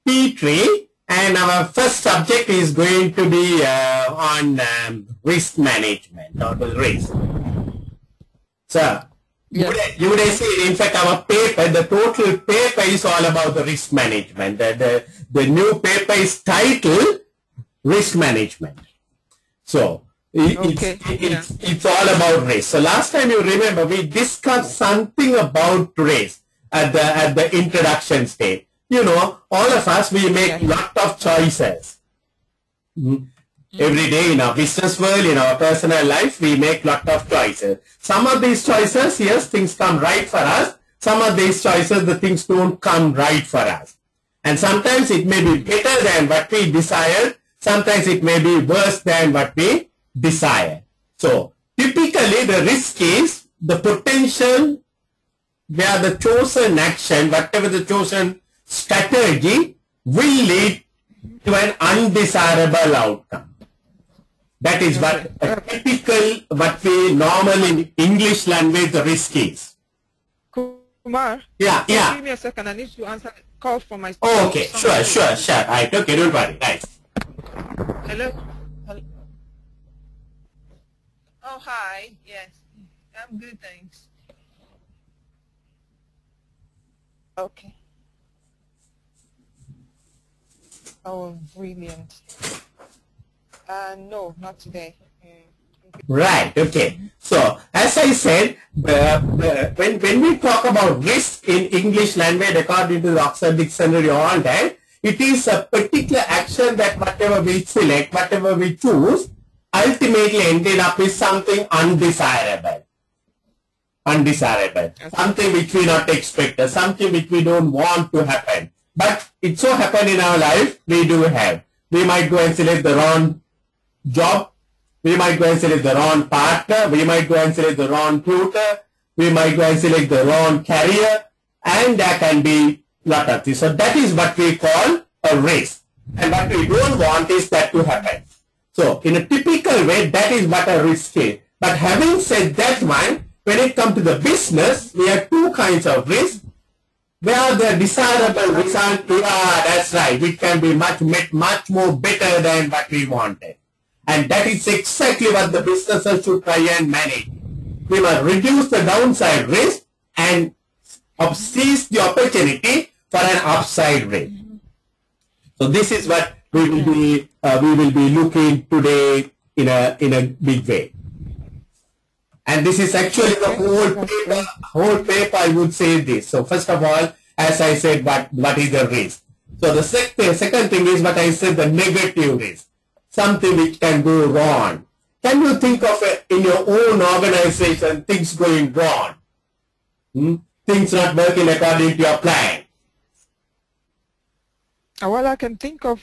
P3, and our first subject is going to be on risk management or the risk. So, yes. You would see, in fact, our paper, the total paper is all about the risk management. The new paper is titled Risk Management. So, it's all about risk. So, last time you remember, we discussed something about risk at the introduction stage. You know, all of us, we make lot of choices. Every day in our business world, in our personal life, we make lot of choices. Some of these choices, yes, things come right for us. Some of these choices, the things don't come right for us. And sometimes it may be better than what we desire. Sometimes it may be worse than what we desire. So, typically the risk is the potential where the chosen action, whatever the chosen strategy, will lead to an undesirable outcome. That is what a typical, what we normally in English language, the risk is. Kumar? Yeah. Give me a second. I need to answer call for my. Oh, okay. Sure. Right. Okay, don't worry. Nice. Hello. Oh, hi. Yes. I'm good, thanks. Okay. Oh, brilliant. No, not today. Right, okay. So, as I said, when we talk about risk in English language, according to the Oxford Dictionary, all that, it is a particular action that whatever we select, whatever we choose, ultimately ended up with something undesirable. Something which we not expect, something which we don't want to happen. But it so happen in our life, we do have. We might go and select the wrong job. We might go and select the wrong partner. We might go and select the wrong tutor. We might go and select the wrong career. And there can be lot of things. So that is what we call a risk. And what we don't want is that to happen. So in a typical way, that is what a risk is. But having said that one, when it comes to the business, we have two kinds of risk. Where the desirable result, that's right, it can be much more better than what we wanted. And that is exactly what the businesses should try and manage. We must reduce the downside risk and seize the opportunity for an upside risk. So this is what we will be looking today in a big way. And this is actually the whole paper I would say this. So first of all, as I said, what is the risk? So the second thing is what I said, the negative risk. Something which can go wrong. Can you think of it in your own organization, things going wrong? Things not working according to your plan? Well, I can think of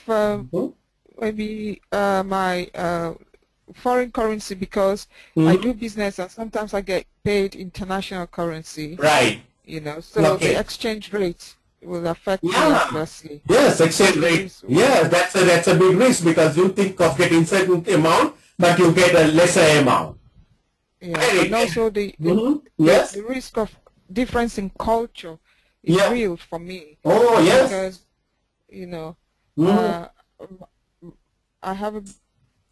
maybe my foreign currency, because I do business and sometimes I get paid international currency. Right. You know, so the exchange rate will affect me adversely. Yes, exchange rate. Yes, that's a big risk, because you think of getting certain amount, but you get a lesser amount. Yeah, and also the risk of difference in culture is real for me. Oh, yes. Because, you know,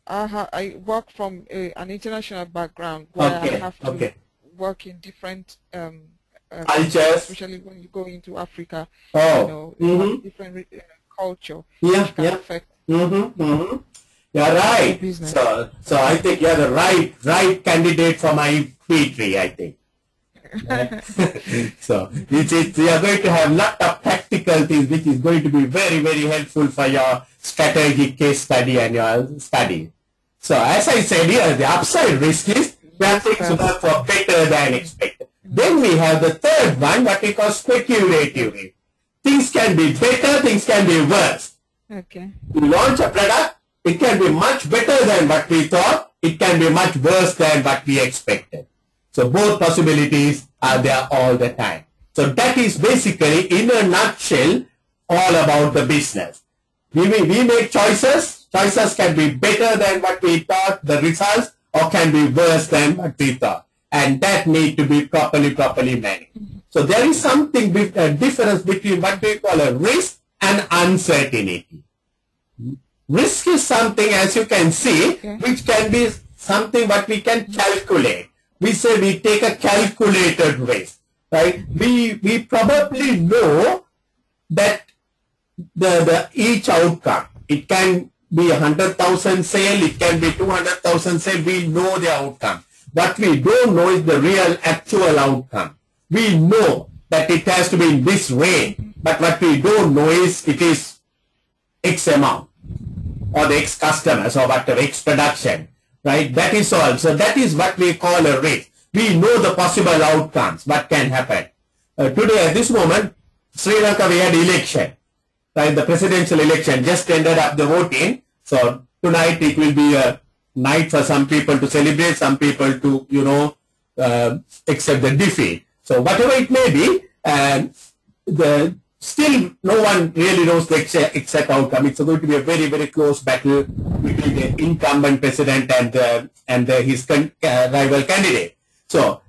I work from an international background where I have to work in different cultures, especially when you go into Africa. You know, different culture. Yeah. Affect You're right. So I think you're the right candidate for my P3, I think. So you are going to have a lot of practical things which is going to be very, very helpful for your strategic case study and your study. So as I said here, the upside risk is where things work for better than expected. Then we have the third one, what we call speculative risk. Things can be better, things can be worse. Okay. You launch a product, it can be much better than what we thought, it can be much worse than what we expected. So both possibilities are there all the time. So that is basically, in a nutshell, all about the business. We make choices. Choices can be better than what we thought, the results, or can be worse than what we thought. And that need to be properly managed. So there is something, a difference between what we call a risk and uncertainty. Risk is something, as you can see, which can be something what we can calculate. We say we take a calculated risk, right? We probably know that the each outcome, it can be 100,000 sale, it can be 200,000 sale, we know the outcome. What we don't know is the real actual outcome. We know that it has to be in this range, but what we don't know is it is X amount, or the X customers, or whatever, X production, right? That is all. So that is what we call a risk. We know the possible outcomes, what can happen. Today, at this moment, Sri Lanka, we had election, right? The presidential election just ended up the voting. So tonight it will be a night for some people to celebrate, some people to, you know, accept the defeat. So whatever it may be, still no one really knows the exact outcome. It's going to be a very, very close battle between the incumbent president and his rival candidate. So,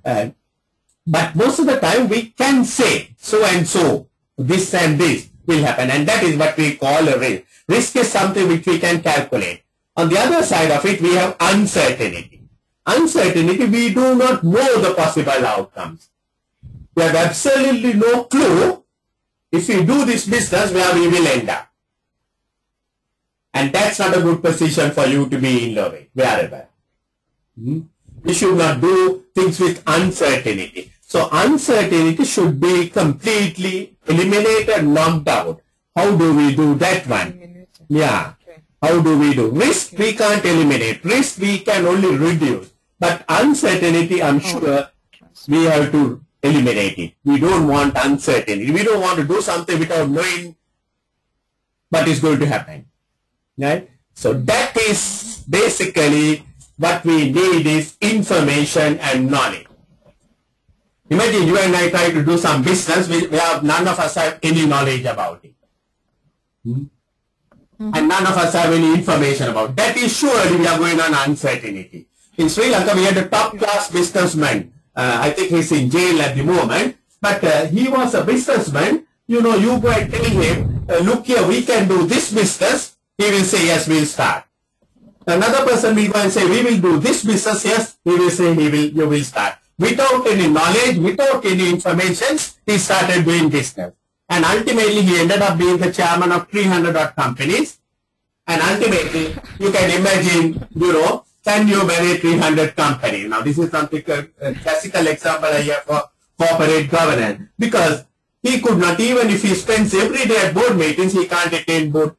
but most of the time we can say so and so, this and this will happen, and that is what we call a risk. Risk is something which we can calculate. On the other side of it, we have uncertainty. Uncertainty, we do not know the possible outcomes. We have absolutely no clue if we do this business where we will end up. And that's not a good position for you to be in Lovette, wherever. We should not do things with uncertainty. So uncertainty should be completely eliminated, knocked out. How do we do that one? Yeah. How do we do? Risk we can't eliminate. Risk we can only reduce. But uncertainty, I'm sure we have to eliminate it. We don't want uncertainty. We don't want to do something without knowing what is going to happen. Right? So that is basically what we need, is information and knowledge. Imagine you and I try to do some business where none of us have any knowledge about it. And none of us have any information about it. That is surely we are going on uncertainty. In Sri Lanka, we had a top-class businessman. I think he's in jail at the moment. But he was a businessman. You know, you go and tell him, look here, we can do this business. He will say, yes, we'll start. Another person will go and say, we will do this business. Yes, he will say, you will start. Without any knowledge, without any information, he started doing business. And ultimately, he ended up being the chairman of 300 odd companies. And ultimately, you can imagine, you know, can you manage 300 companies? Now, this is something, a classical example I have for corporate governance. Because he could not, even if he spends every day at board meetings, he can't attend more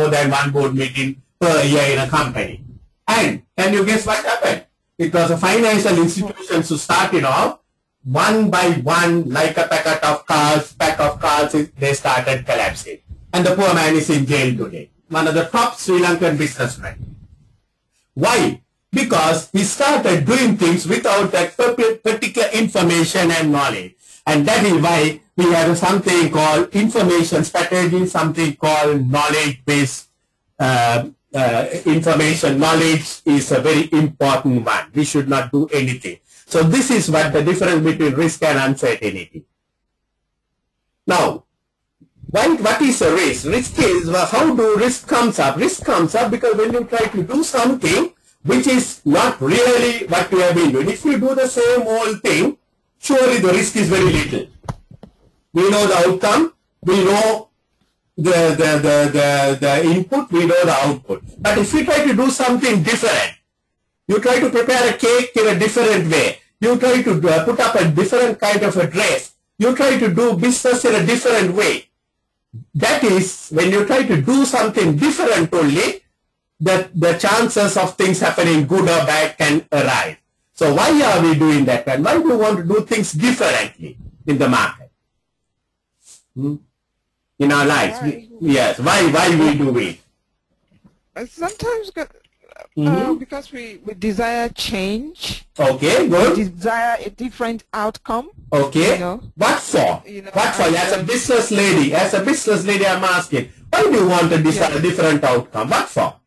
than one board meeting per year in a company. And can you guess what happened? It was a financial institution who started off, one by one, like a pack of cards, they started collapsing. And the poor man is in jail today. One of the top Sri Lankan businessmen. Why? Because he started doing things without that particular information and knowledge. And that is why we have something called information strategy, something called knowledge-based information. Knowledge is a very important one. We should not do anything. So this is what the difference between risk and uncertainty. Now, what is a risk? Risk is, how do risk comes up? Risk comes up because when you try to do something which is not really what you have been doing. If you do the same old thing, surely the risk is very little. We know the outcome, we know the input, we know the output. But if you try to do something different, you try to prepare a cake in a different way, you try to put up a different kind of a dress, you try to do business in a different way. That is, when you try to do something different only, the chances of things happening good or bad can arise. So why are we doing that? And why do we want to do things differently in the market? In our lives? Yes. Why we do it? Sometimes because we desire change. Okay, good. We desire a different outcome. Okay. You know? What for? What for? As a business lady, I'm asking, why do you want to desire a different outcome? What for?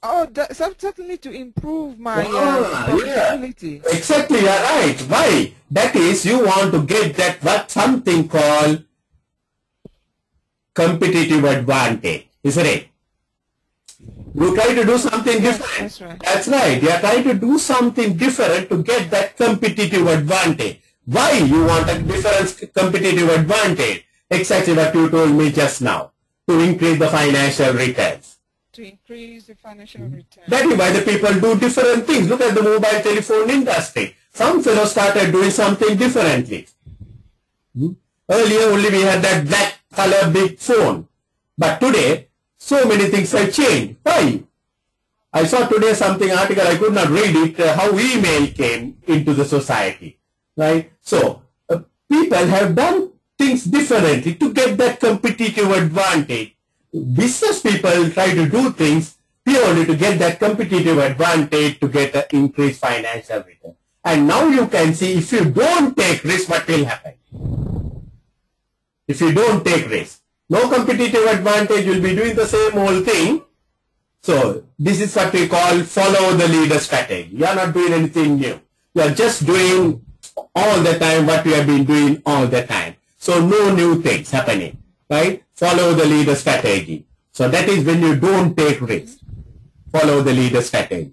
Oh, certainly to improve my profitability. Yeah. Exactly, you're right. Why? That is, you want to get that something called competitive advantage, isn't it? You try to do something different. That's right. That's right. You are trying to do something different to get that competitive advantage. Why you want a different competitive advantage? Exactly what you told me just now. To increase the financial returns. To increase the financial return. That is why the people do different things. Look at the mobile telephone industry. Some fellows started doing something differently. Earlier only we had that black color big phone. But today, so many things have changed. Why? I saw today something article, I could not read it, how email came into the society. Right? So, people have done things differently to get that competitive advantage. Business people try to do things purely to get that competitive advantage to get an increased financial return. And now you can see if you don't take risk, what will happen? If you don't take risk, no competitive advantage, you'll be doing the same old thing. So this is what we call follow the leader strategy. You are not doing anything new. You are just doing all the time what you have been doing all the time. So no new things happening, right? Follow the leader strategy. So that is when you don't take risk. Follow the leader strategy.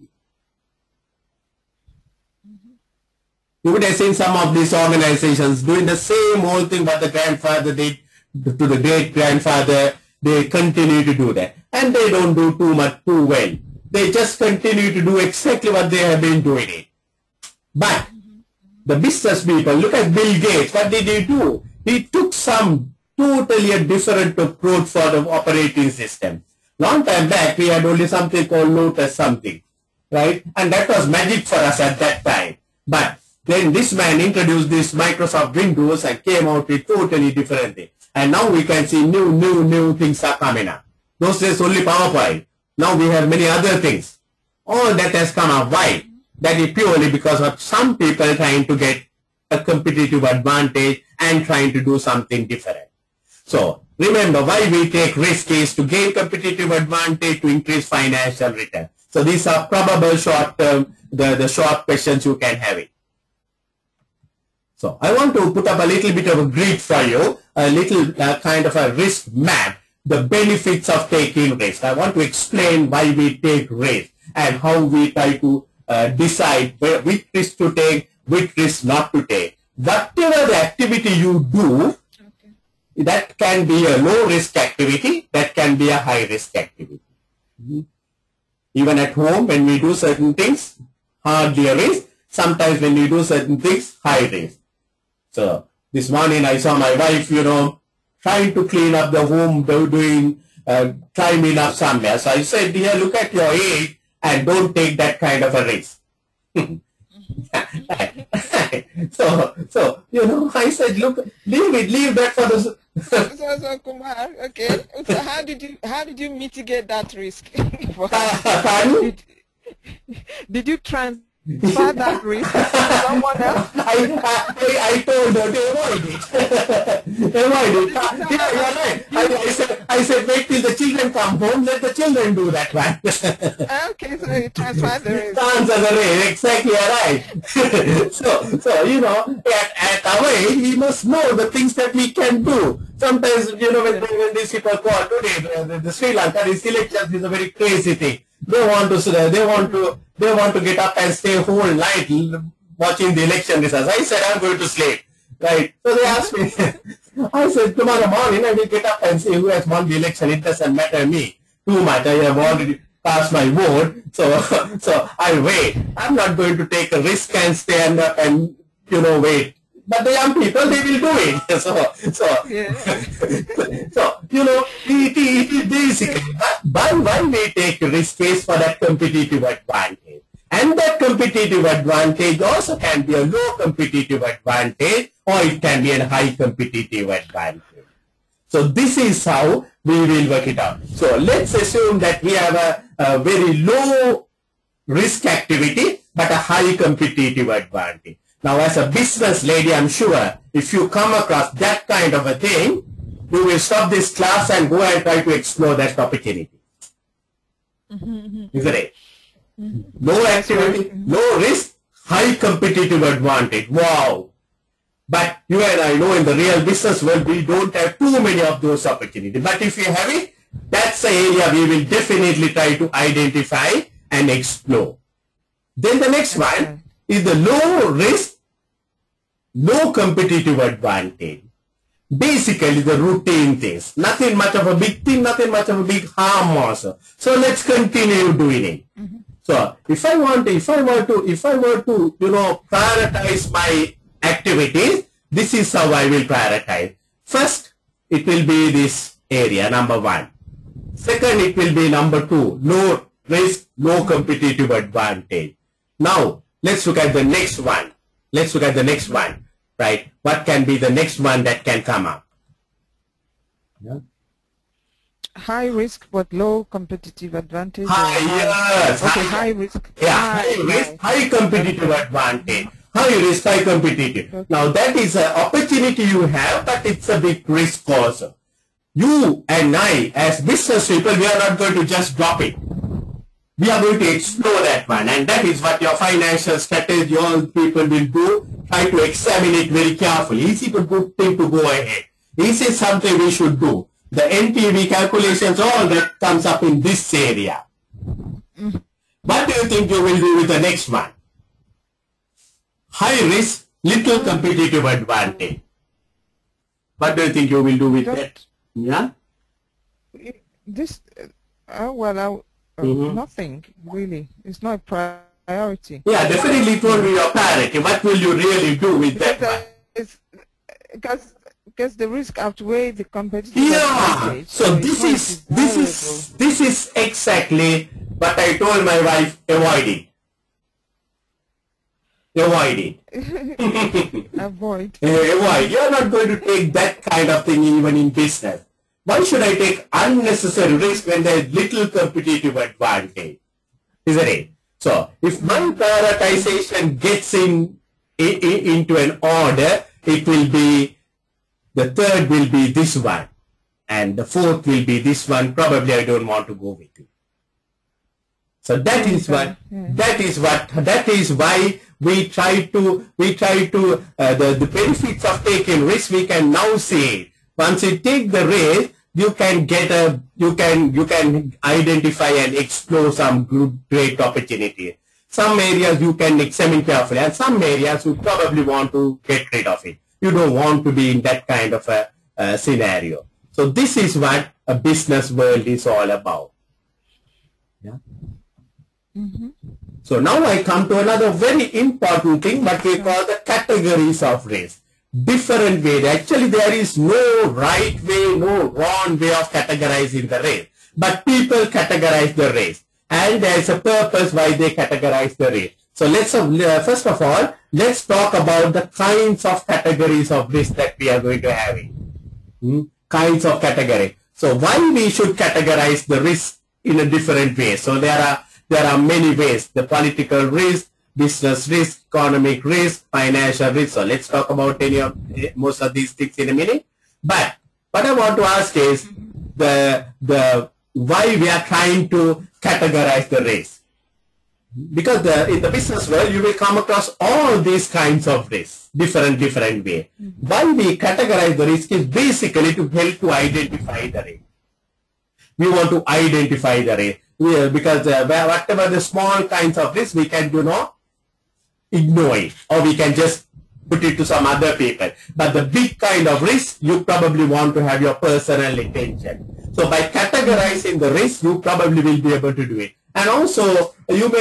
You would have seen some of these organizations doing the same old thing what the grandfather did to the great-grandfather. They continue to do that. And they don't do too well. They just continue to do exactly what they have been doing it. But the business people, look at Bill Gates. What did he do? He took some totally a different approach for the operating system. Long time back, we had only something called Lotus something, right? And that was magic for us at that time. But then this man introduced this Microsoft Windows and came out with totally different thing. And now we can see new things are coming up. Those days only PowerPoint. Now we have many other things. All that has come up. Why? That is purely because of some people trying to get a competitive advantage and trying to do something different. So remember, why we take risk is to gain competitive advantage, to increase financial return. So these are probable short term, the short questions you can have it. So I want to put up a little bit of a grid for you, a little kind of a risk map, the benefits of taking risk. I want to explain why we take risk and how we try to decide which risk to take, which risk not to take. Whatever the activity you do, that can be a low risk activity, that can be a high risk activity. Even at home, when we do certain things, hardly a risk. Sometimes when we do certain things, high risk. So this morning I saw my wife, trying to clean up the home, climbing up somewhere. So I said, dear, look at your age and don't take that kind of a risk. So I said, look, leave that for the... So Kumar, okay. So how did you mitigate that risk? Did you transfer that risk to someone else? I told her to avoid it. Avoid it. Yeah, you're right. I said, wait till the children come home, let the children do that one. Okay, so you transfer the risk. Transfer the risk, exactly, you're right. So at our age, we must know the things that we can do. Sometimes, when these people call today, the Sri Lanka, these elections is a very crazy thing. They want to get up and stay whole night watching the election results. I said, I'm going to sleep. Right. So they asked me, I said, tomorrow morning I will get up and see who has won the election. It doesn't matter me too much. I have already passed my vote. So I'll wait. I'm not going to take a risk and stand up and, wait. But the young people, they will do it. It is basically, why we take risk is for that competitive advantage. And that competitive advantage also can be a low competitive advantage or it can be a high competitive advantage. So this is how we will work it out. So let's assume that we have a very low risk activity but a high competitive advantage. Now, as a business lady, I'm sure if you come across that kind of a thing, you will stop this class and go and try to explore that opportunity. Isn't it? Low activity, low risk, high competitive advantage. Wow. But you and I know in the real business world, we don't have too many of those opportunities. But if you have it, that's the area we will definitely try to identify and explore. Then the next one is the low risk, low competitive advantage. Basically the routine things. Nothing much of a big thing, nothing much of a big harm also. So let's continue doing it. So if I were to, prioritize my activities, this is how I will prioritize. First, it will be this area, number 1. Second, it will be number 2, low risk, low competitive advantage. Now, let's look at the next one. Let's look at the next one, right? What can be the next one that can come up? Yeah. High risk but low competitive advantage. Yes. Okay, high risk. Yeah, high risk, high competitive advantage. High risk, high competitive. Okay. Now that is an opportunity you have, but it's a big risk also. You and I, as business people, we are not going to just drop it. We are going to explore that one, and that is what your financial strategy, all people will do. Try to examine it very carefully. Is it a good thing to go ahead? Is it something we should do? The NPV calculations, all that comes up in this area. What do you think you will do with the next one? High risk, little competitive advantage. What do you think you will do with that? Yeah? This, nothing really. It's not a priority. Yeah, definitely it won't be your priority. What will you really do with that one? Because the risk outweighs the competitive advantage. So this is exactly what I told my wife, avoid it. Avoid it. Avoid. Avoid. You're not going to take that kind of thing even in business. Why should I take unnecessary risk when there's little competitive advantage? Isn't it? So, if my prioritization gets into an order, it will be, the third will be this one, and the fourth will be this one. Probably I don't want to go with it. So that is what, that is why we try to, the benefits of taking risk, we can now say, once you take the risk, you can get you can identify and explore some great opportunity. Some areas you can examine carefully, and some areas you probably want to get rid of it. You don't want to be in that kind of a scenario. So this is what a business world is all about. Yeah. So now I come to another very important thing, what we call the categories of risk. Different way. Actually, there is no right way, no wrong way of categorizing the risk. But people categorize the risk, and there is a purpose why they categorize the risk. So let's first of all, let's talk about the kinds of categories of risk that we are going to have. Kinds of category. So why we should categorize the risk in a different way? So there are many ways. The political risk, business risk, economic risk, financial risk. So let's talk about most of these things in a minute. But what I want to ask is the why we are trying to categorize the risk. Because in the business world, you will come across all these kinds of risks, different way. Why we categorize the risk is basically to help to identify the risk. We want to identify the risk. Because whatever the small kinds of risk, we can ignore it, or we can just put it to some other people. But the big kind of risk, you probably want to have your personal attention. So by categorizing the risk, you probably will be able to do it. And also, you'll be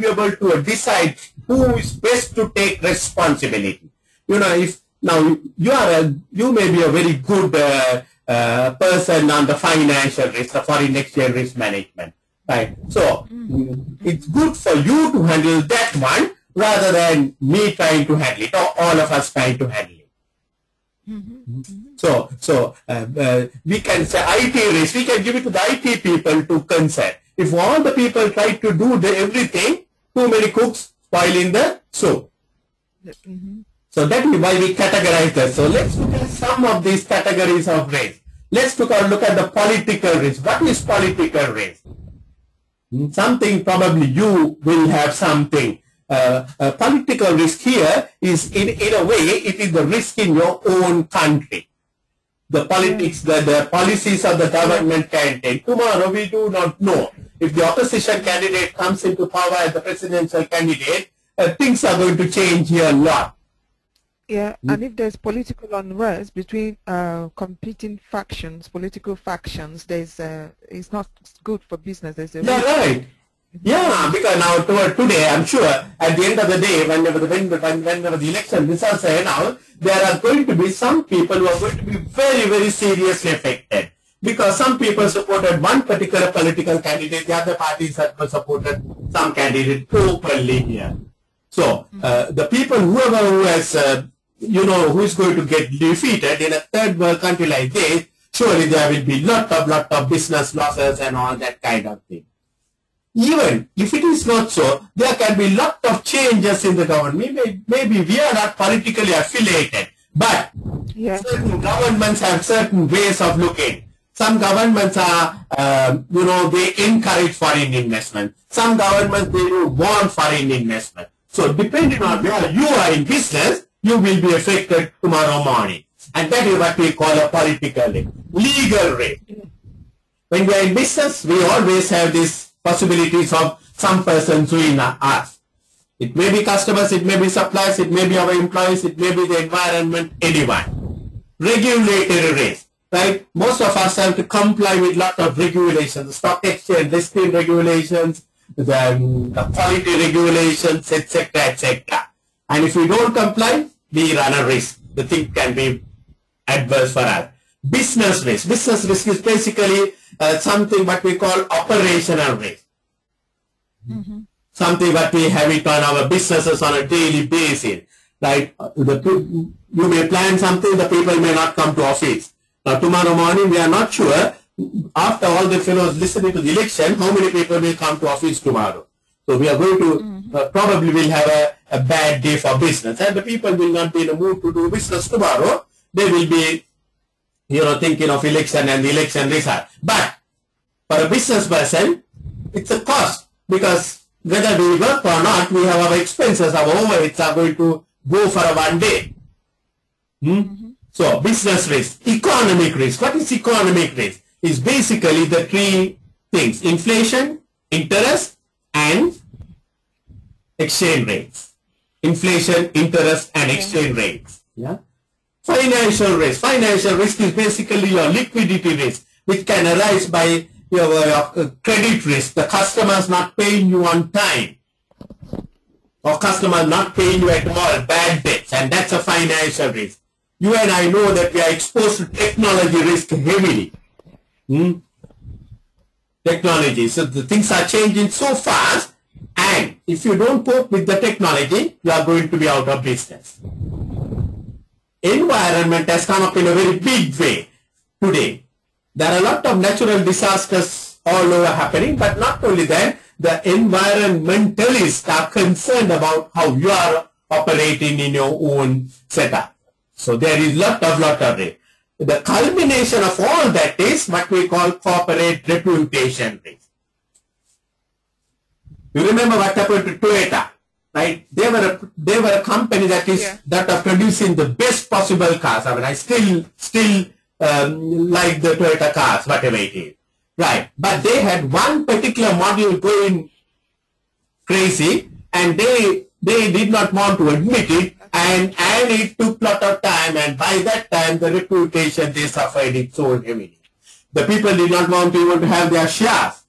able to decide who is best to take responsibility. You know, if now you may be a very good person on the financial risk, the foreign exchange risk management, right? So it's good for you to handle that one rather than me trying to handle it, or all of us trying to handle it. So we can say IT risk, we can give it to the IT people to consent. If all the people try to do everything, too many cooks spoiling the soup. So that is why we categorize that. So let's look at some of these categories of risk. Let's look at the political risk. What is political risk? Something, probably you will have something political risk here is in a way, it is the risk in your own country. The politics, the policies of the government can take. Tomorrow we do not know. If the opposition candidate comes into power as the presidential candidate, things are going to change here a lot. Yeah, and if there's political unrest between competing factions, political factions, it's not good for business. Right. Yeah, because now today, I'm sure, at the end of the day, whenever the election results are announced, there are going to be some people who are going to be very, very seriously affected. Because some people supported one particular political candidate, the other parties have supported some candidate openly here. So, the people, whoever who has, who is going to get defeated in a third world country like this, surely there will be lot of business losses and all that kind of thing. Even if it is not so, there can be lot of changes in the government. Maybe we are not politically affiliated, but certain governments have certain ways of looking. Some governments are, they encourage foreign investment. Some governments, they don't want foreign investment. So depending on where you are in business, you will be affected tomorrow morning. And that is what we call a political risk. Legal risk. When we are in business, we always have these possibilities of some person suing us. It may be customers, it may be suppliers, it may be our employees, it may be the environment, anyone. Regulatory risk, right? Most of us have to comply with lot of regulations, the stock exchange, listing regulations, the quality regulations, etc., etc. And if we don't comply, we run a risk. The thing can be adverse for us. Business risk. Business risk is basically something what we call operational risk. Something what we have it on our businesses on a daily basis. Right? You may plan something, the people may not come to office. Now tomorrow morning we are not sure, after all the fellows listening to the election, how many people will come to office tomorrow. So we are going to probably will have a bad day for business, and the people will not be in a mood to do business tomorrow. They will be thinking of election and the election result. But for a business person, it's a cost, because whether we work or not, we have our expenses, our overheads are going to go for a one day. So business risk, economic risk. What is economic risk? It's basically the three things: inflation, interest, and exchange rates. Inflation, interest, and exchange rates. Yeah. Financial risk. Financial risk is basically your liquidity risk, which can arise by your credit risk. The customer is not paying you on time, or customer not paying you at all, bad debts, and that's a financial risk. You and I know that we are exposed to technology risk heavily. Technology. So the things are changing so fast, and if you don't cope with the technology, you are going to be out of business. Environment has come up in a very big way today. There are a lot of natural disasters all over happening, but not only that, the environmentalists are concerned about how you are operating in your own setup. So there is lot of risk. The culmination of all that is what we call corporate reputation risk. You remember what happened to Toyota, right? They were a company that are producing the best possible cars. I mean, I still like the Toyota cars, whatever it is, right? But they had one particular model going crazy, and they did not want to admit it, and it took a lot of time, and by that time the reputation they suffered it so heavily. The people did not want even to have their shares,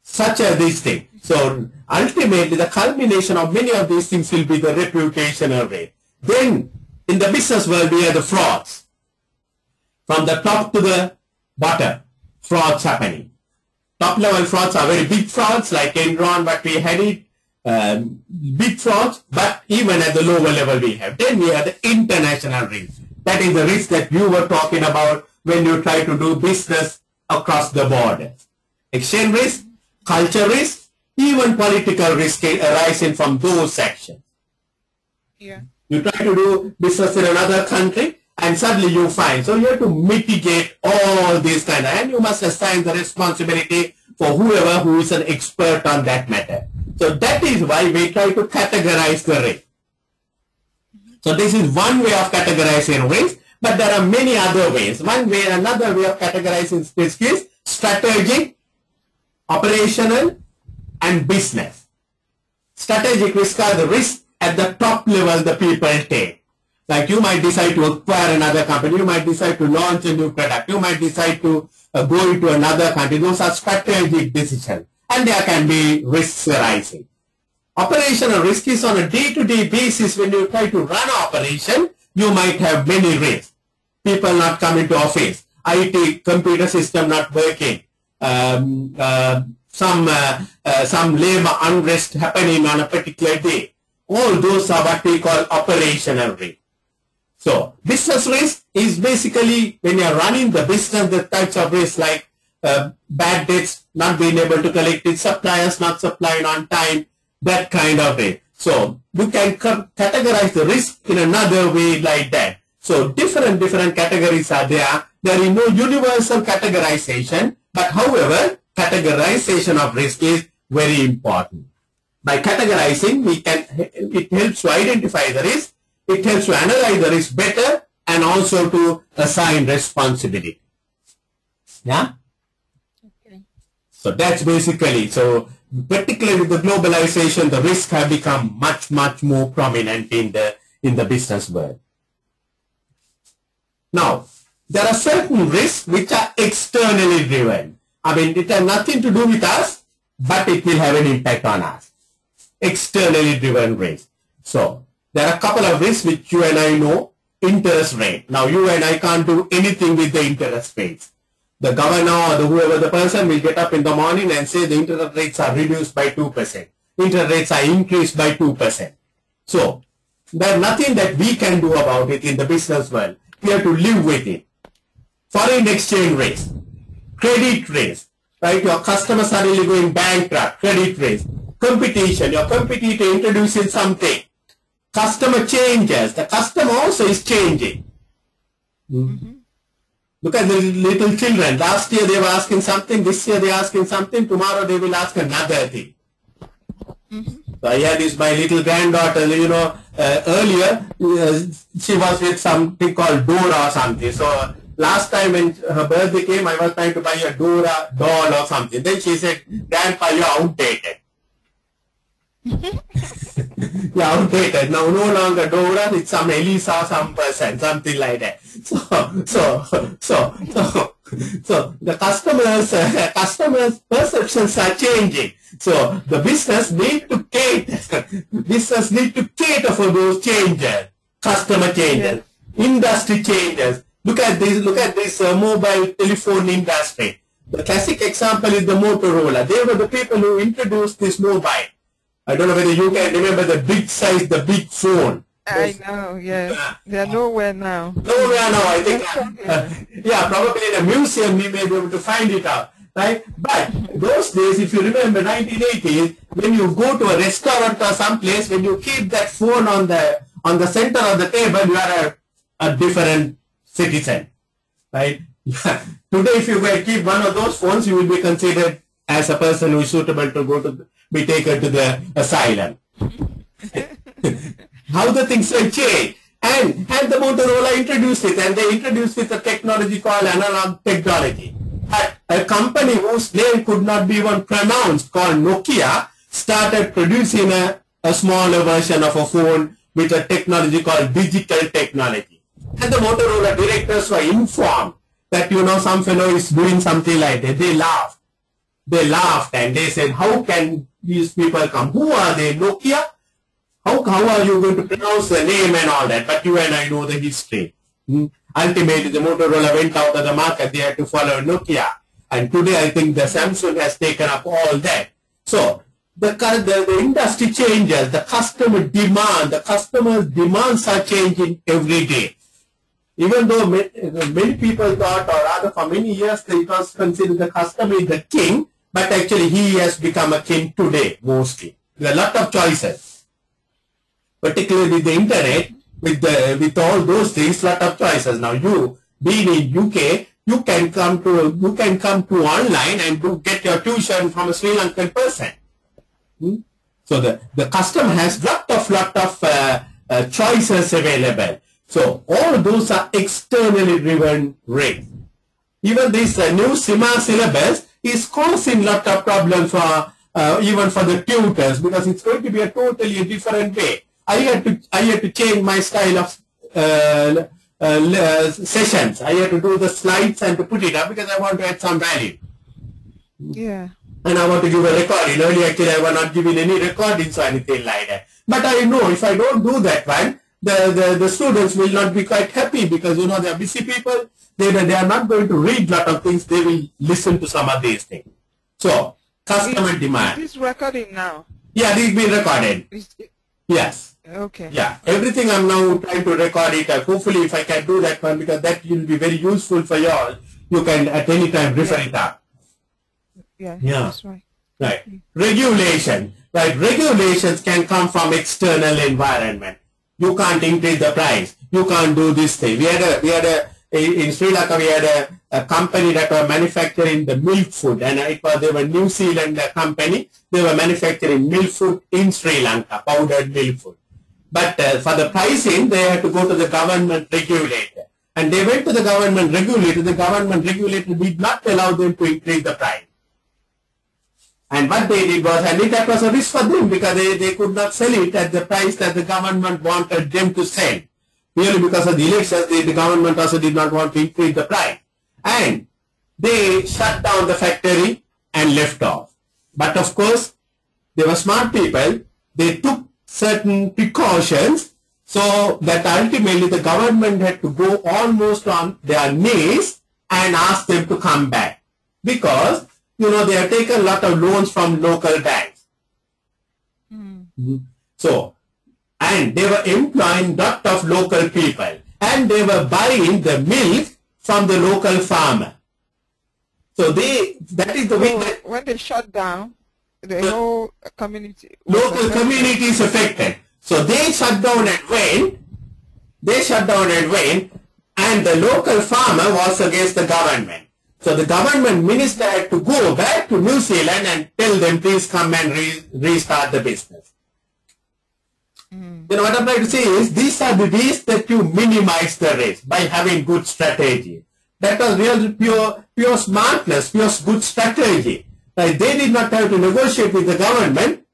such as this thing. So ultimately the culmination of many of these things will be the reputational rate. Then in the business world we have the frauds. From the top to the bottom, frauds happening. Top level frauds are very big frauds, like Enron, but we had it, big frauds, but even at the lower level we have. Then we have the international risk. That is the risk that you were talking about when you try to do business across the borders. Exchange risk, culture risk, even political risk arising from those sections. Yeah. You try to do business in another country, and suddenly you find. So you have to mitigate all these kind of, and you must assign the responsibility for whoever who is an expert on that matter. So that is why we try to categorize the risk. So this is one way of categorizing risk, but there are many other ways. Another way of categorizing risk is strategic, operational, and business. Strategic risk are the risks at the top level the people take. Like you might decide to acquire another company, you might decide to launch a new product, you might decide to go into another country. Those are strategic decisions, and there can be risks arising. Operational risk is on a day-to-day basis. When you try to run an operation, you might have many risks. People not coming to office, IT computer system not working, some labor unrest happening on a particular day. All those are what we call operational risk. So business risk is basically when you are running the business, the types of risks like bad debts, not being able to collect it, suppliers not supplying on time, that kind of risk. So you can categorize the risk in another way like that. So different categories are there. There is no universal categorization, but however, categorization of risk is very important. By categorizing, it helps to identify the risk, it helps to analyze the risk better, and also to assign responsibility. Yeah? Okay. So that's basically, so particularly with the globalization, the risks have become much more prominent in the business world. Now, there are certain risks which are externally driven. I mean, it has nothing to do with us, but it will have an impact on us. Externally driven risk. So, there are a couple of risks which you and I know. Interest rate. Now, you and I can't do anything with the interest rates. The governor or whoever the person will get up in the morning and say the interest rates are reduced by 2%. Interest rates are increased by 2%. So, there's nothing that we can do about it in the business world. We have to live with it. Foreign exchange risk, credit risk, right? Your customers are really going bankrupt, credit risk, competition, your competitor introducing something, customer changes, the customer also is changing. Look at the little children. Last year they were asking something, this year they are asking something, tomorrow they will ask another thing. So I had this, my little granddaughter, you know, earlier she was with something called Dora or something. So last time when her birthday came, I was trying to buy a Dora doll or something. Then she said, Grandpa, you're outdated. You're outdated. Now no longer Dora, it's some Elisa, some person, something like that. So the customers' perceptions are changing. So the business need to cater for those changes, customer changes, industry changes. Look at this mobile telephone industry. The classic example is the Motorola. They were the people who introduced this mobile. I don't know whether you can remember the big size, the big phone. I know, yes. They are nowhere now. Nowhere now, I think. Yeah, probably in a museum we may be able to find it out. Right? But those days, if you remember 1980s, when you go to a restaurant or someplace, when you keep that phone on the center of the table, you are a different citizen. Right? Today, if you keep one of those phones, you will be considered as a person who is suitable to be taken to the asylum. How the things will change. And the Motorola introduced it, and they introduced it a technology called analog technology. A company whose name could not be even pronounced, called Nokia, started producing a smaller version of a phone with a technology called digital technology. And the Motorola directors were informed that, you know, some fellow is doing something like that. They laughed. They laughed and they said, how can these people come? Who are they? Nokia? How are you going to pronounce the name and all that? But you and I know the history. Ultimately, the Motorola went out of the market. They had to follow Nokia. And today, I think the Samsung has taken up all that. So, the industry changes. The customer demand, the customer's demands are changing every day. Even though many people thought, or rather for many years, it was considered the customer is the king, but actually he has become a king today, mostly. There are a lot of choices. Particularly with the internet, with all those things, lot of choices. Now you, being in UK, you can come to online and get your tuition from a Sri Lankan person. So the customer has lot of choices available. So all those are externally driven rates. Even this new SIMA syllabus is causing lot of problems for even for the tutors, because it's going to be a totally different way. I had to change my style of sessions. I had to do the slides and to put it up because I want to add some value. Yeah. And I want to give a recording. Earlier, actually, I was not giving any recordings or anything like that. But I know if I don't do that one, the students will not be quite happy, because, you know, they are busy people. They are not going to read lot of things. They will listen to some of these things. So, customer demand. Is this recording now? Yeah, this is being recorded. Yes. Okay. Yeah, everything I'm now trying to record it. Hopefully, if I can do that one, because that will be very useful for you all. You can at any time refer it up. Yeah, that's right. Right. Regulation. Right. Regulations can come from external environment. You can't increase the price. You can't do this thing. In Sri Lanka, we had a company that were manufacturing the milk food, and they were New Zealand company. They were manufacturing milk food in Sri Lanka, powdered milk food. But for the pricing, they had to go to the government regulator. And they went to the government regulator. The government regulator did not allow them to increase the price. And what they did was, and that was a risk for them, because they could not sell it at the price that the government wanted them to sell. Really, because of the elections, the government also did not want to increase the price. And they shut down the factory and left off. But of course, they were smart people. They took certain precautions, so that ultimately the government had to go almost on their knees and ask them to come back. Because, you know, they have taken a lot of loans from local banks. So, and they were employing lot of local people, and they were buying the milk from the local farmer. So that is the way that when they shut down, the whole community, local community is affected. So they shut down and went. And the local farmer was against the government. So the government minister had to go back to New Zealand and tell them, please come and restart the business. You know what I'm trying to say is, these are the ways that you minimize the risk by having good strategy. That was real pure smartness, pure good strategy. Like, they did not have to negotiate with the government.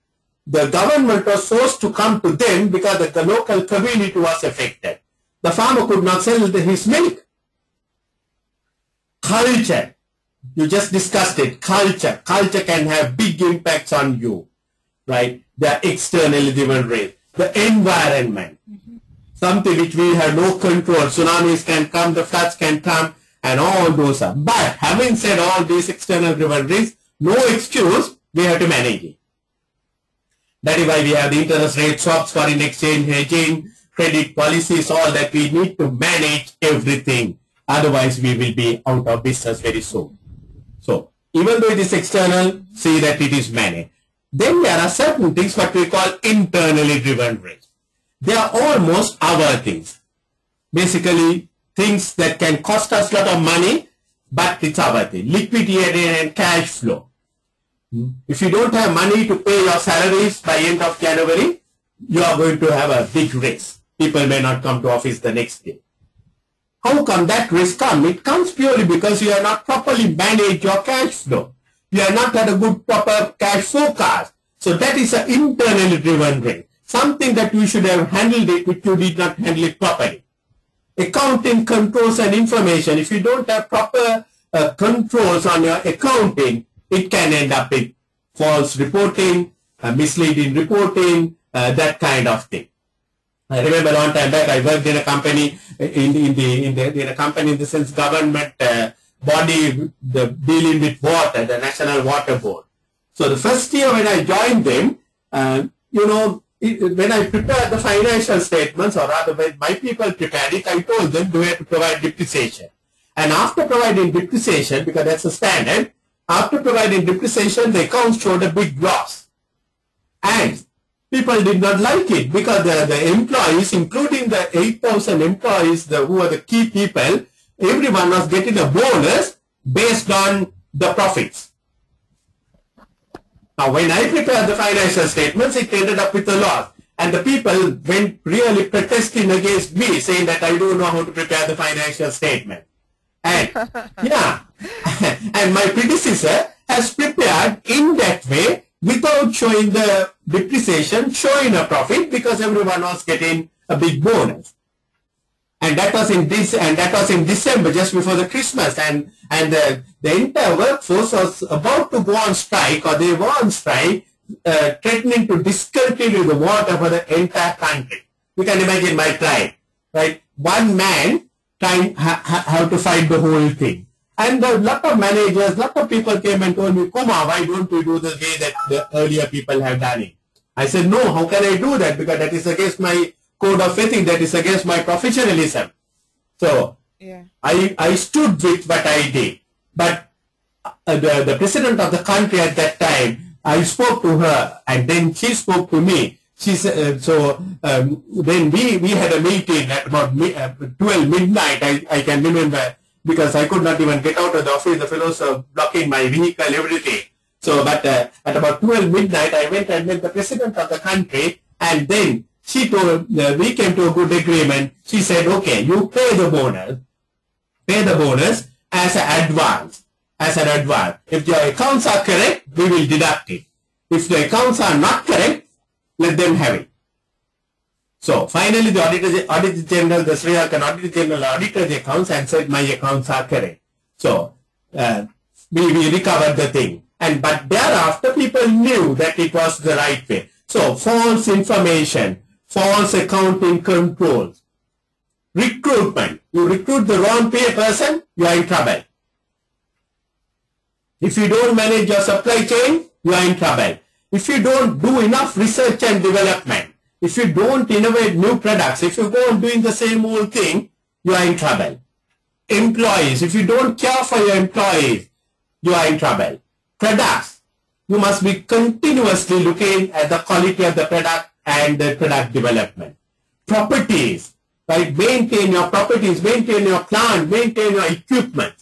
The government was forced to come to them because the local community was affected. The farmer could not sell his milk. Culture. You just discussed it. Culture. Culture can have big impacts on you. Right? They are externally driven rates. The environment. Something which we have no control. Tsunamis can come, the floods can come, and all those are. But having said all these external driven risks, no excuse, we have to manage it. That is why we have the interest rate swaps, foreign exchange hedging, credit policies, all that. We need to manage everything. Otherwise, we will be out of business very soon. So, even though it is external, see that it is managed. Then there are certain things what we call internally driven risks. They are almost our things. Basically, things that can cost us a lot of money, but it's our thing. Liquidity and cash flow. If you don't have money to pay your salaries by end of January, you are going to have a big risk. People may not come to office the next day. How come that risk come? It comes purely because you have not properly managed your cash flow. You have not had a good proper cash forecast. So that is an internally driven risk. Something that you should have handled it, which you did not handle it properly. Accounting controls and information. If you don't have proper controls on your accounting, it can end up with false reporting, misleading reporting, that kind of thing. I remember a long time back, I worked in a company, in a company in the sense government body dealing with water, the National Water Board. So the first year when I joined them, you know, when I prepared the financial statements, or rather when my people prepared it, I told them they had to provide depreciation. And after providing depreciation, because that's a standard, after providing depreciation, the account showed a big loss. And people did not like it, because the employees, including the 8,000 employees who are the key people, everyone was getting a bonus based on the profits. Now, when I prepared the financial statements, it ended up with a loss. And the people went really protesting against me, saying that I don't know how to prepare the financial statement. And yeah, and my predecessor has prepared in that way without showing the depreciation, showing a profit, because everyone was getting a big bonus. And that was in December, just before the Christmas, and the entire workforce was about to go on strike, or they were on strike, threatening to discontinue the water for the entire country. You can imagine my pride, right? One man trying how to fight the whole thing. And a lot of managers, lot of people came and told me, Kumar, why don't we do the way that the earlier people have done it? I said, no, how can I do that? Because that is against my code of ethics, that is against my professionalism. So yeah. I stood with what I did. But the president of the country at that time, I spoke to her, and then she spoke to me. She said, then we had a meeting at about 12 midnight, I can remember, because I could not even get out of the office. The fellows were blocking my vehicle, everything. So, but at about 12 midnight, I went and met the president of the country, and then she told, we came to a good agreement. She said, okay, you pay the bonus as an advance. If your accounts are correct, we will deduct it. If the accounts are not correct, let them have it. So finally, the Auditor General, the Sri Lankan Auditor General audited the accounts and said my accounts are correct. So we recovered the thing. But thereafter, people knew that it was the right way. So false information, false accounting controls, recruitment. You recruit the wrong person, you are in trouble. If you don't manage your supply chain, you are in trouble. If you don't do enough research and development, if you don't innovate new products, if you go on doing the same old thing, you are in trouble. Employees, if you don't care for your employees, you are in trouble. Products, you must be continuously looking at the quality of the product and the product development. Properties, right? Maintain your properties, maintain your plant, maintain your equipment.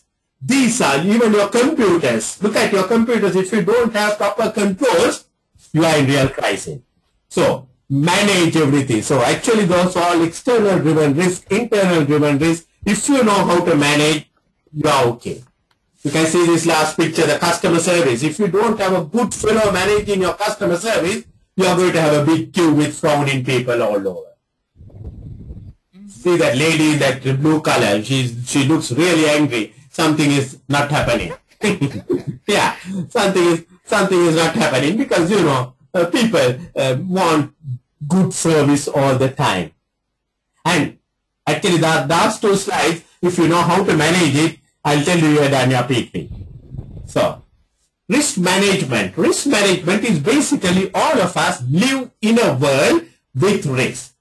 These are even your computers. Look at your computers. If you don't have proper controls, you are in real crisis. So manage everything. So actually those are all external driven risk, internal driven risk. If you know how to manage, you are okay. You can see this last picture, the customer service. If you don't have a good fellow managing your customer service, you are going to have a big queue with frowning people all over. See that lady in that blue color, she looks really angry. Something is not happening. Yeah, something is not happening because, you know, people want good service all the time. And actually, those two slides, if you know how to manage it, I'll tell you where done your PP. So, risk management. Risk management is basically all of us live in a world with risk.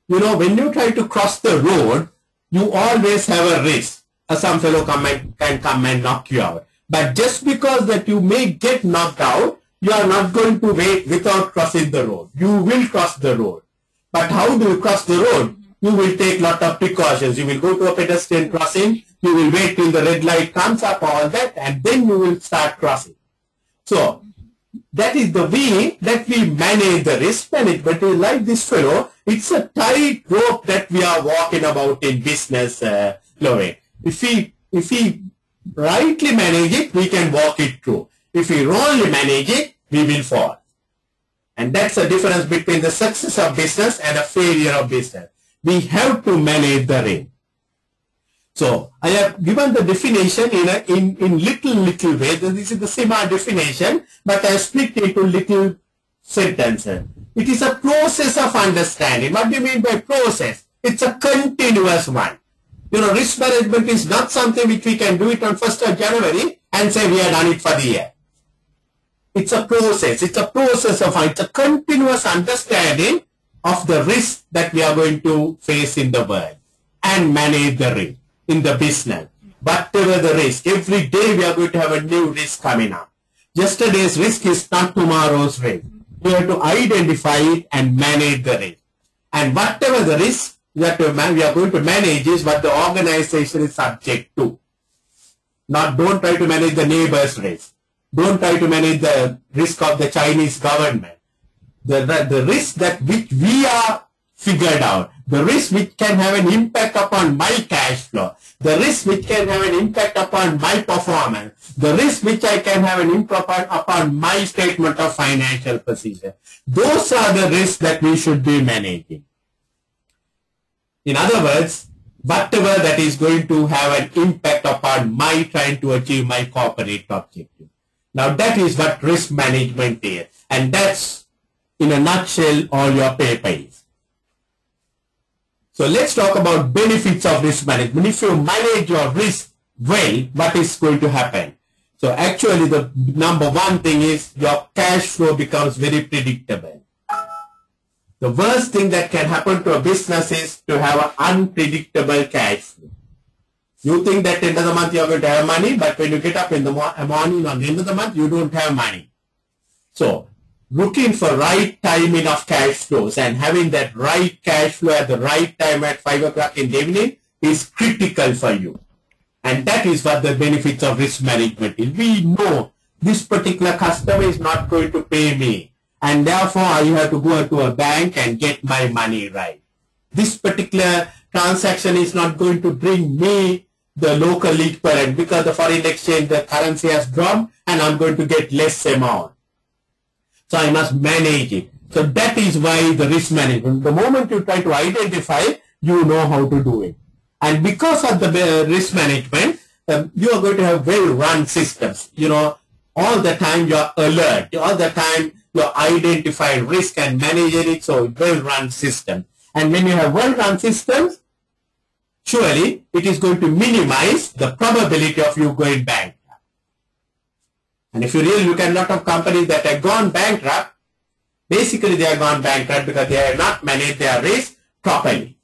You know, when you try to cross the road, you always have a risk. Some fellow can come and knock you out. But just because that you may get knocked out, you are not going to wait without crossing the road. You will cross the road. But how do you cross the road? You will take lot of precautions. You will go to a pedestrian crossing. You will wait till the red light comes up, all that, and then you will start crossing. So, that is the way that we manage the risk management. Like this fellow, it's a tight rope that we are walking about in business, Lovette. If we rightly manage it, we can walk it through. If we wrongly manage it, we will fall. And that's the difference between the success of business and a failure of business. We have to manage the risk. So, I have given the definition in little way. This is the similar definition, but I have split into little sentences. It is a process of understanding. What do you mean by process? It's a continuous one. You know, risk management is not something which we can do it on 1st of January and say we have done it for the year. It's a process. It's a process of, it's a continuous understanding of the risk that we are going to face in the world and manage the risk in the business. Whatever the risk, every day we are going to have a new risk coming up. Yesterday's risk is not tomorrow's risk. We have to identify it and manage the risk. And whatever the risk, we are going to manage is what the organization is subject to. Don't try to manage the neighbor's risk. Don't try to manage the risk of the Chinese government. The risk that which we are figured out, the risk which can have an impact upon my cash flow, the risk which can have an impact upon my performance, the risk which I can have an impact upon my statement of financial procedure. Those are the risks that we should be managing. In other words, whatever that is going to have an impact upon my trying to achieve my corporate objective. Now that is what risk management is, and that's in a nutshell all your paper is. So let's talk about benefits of risk management. If you manage your risk well, what is going to happen? So actually the number one thing is your cash flow becomes very predictable. The worst thing that can happen to a business is to have an unpredictable cash flow. You think that end of the month you are going to have money, but when you get up in the morning on the end of the month, you don't have money. So looking for right timing of cash flows and having that right cash flow at the right time at 5 o'clock in the evening is critical for you. And that is what the benefits of risk management is. We know this particular customer is not going to pay me, and therefore I have to go to a bank and get my money right. This particular transaction is not going to bring me the local equivalent because the foreign exchange, the currency has dropped and I'm going to get less amount. So I must manage it. So that is why the risk management. The moment you try to identify, you know how to do it. And because of the risk management, you are going to have well-run systems. You know, all the time you are alert. All the time you identify risk and managing it. So well-run system. And when you have well-run systems, surely it is going to minimize the probability of you going bankrupt. And if you really look at a lot of companies that have gone bankrupt, basically they have gone bankrupt because they have not managed their risk properly.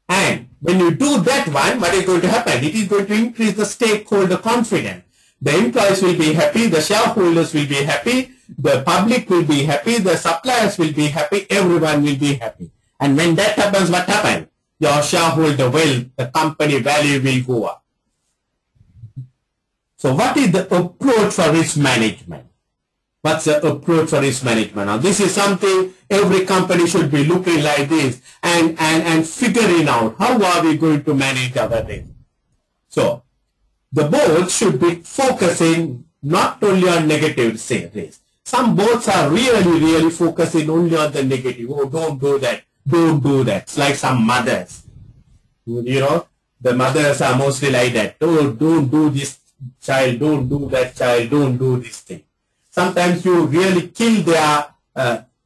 And when you do that one, what is going to happen? It is going to increase the stakeholder confidence. The employees will be happy, the shareholders will be happy, the public will be happy, the suppliers will be happy, everyone will be happy. And when that happens, what happens? Your shareholder wealth, the company value will go up. So what is the approach for risk management? What's the approach for risk management? Now this is something every company should be looking like this and figuring out how are we going to manage our risk. So the board should be focusing not only on negative risk. Some boards are really focusing only on the negative. Oh, don't do that. Don't do that. It's like some mothers. You know, the mothers are mostly like that. Oh, don't do this child. Don't do that child. Don't do this thing. Sometimes you really kill their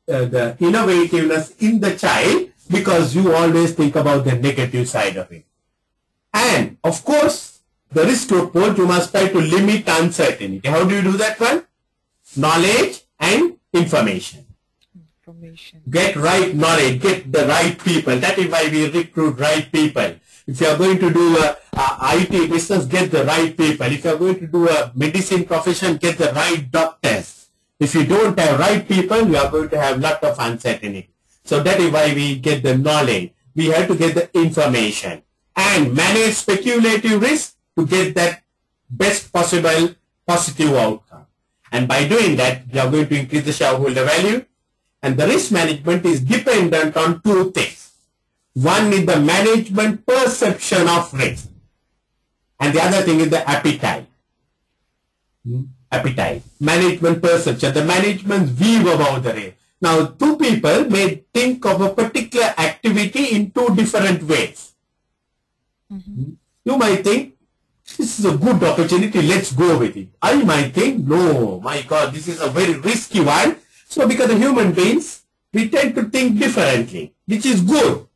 the innovativeness in the child because you always think about the negative side of it. And of course, the risk approach, you must try to limit uncertainty. How do you do that one? Knowledge and information. Get right knowledge, get the right people. That is why we recruit right people. If you are going to do a IT business, get the right people. If you are going to do a medicine profession, get the right doctors. If you don't have right people, you are going to have lot of uncertainty. So that is why we get the knowledge. We have to get the information and manage speculative risk to get that best possible positive outcome. And by doing that, you are going to increase the shareholder value. And the risk management is dependent on two things. One is the management perception of risk. And the other thing is the appetite. Appetite. Management perception. The management's view about the risk. Now, two people may think of a particular activity in two different ways. You might think, this is a good opportunity, let's go with it. I might think, no, my God, this is a very risky one. So because the human beings, we tend to think differently, which is good.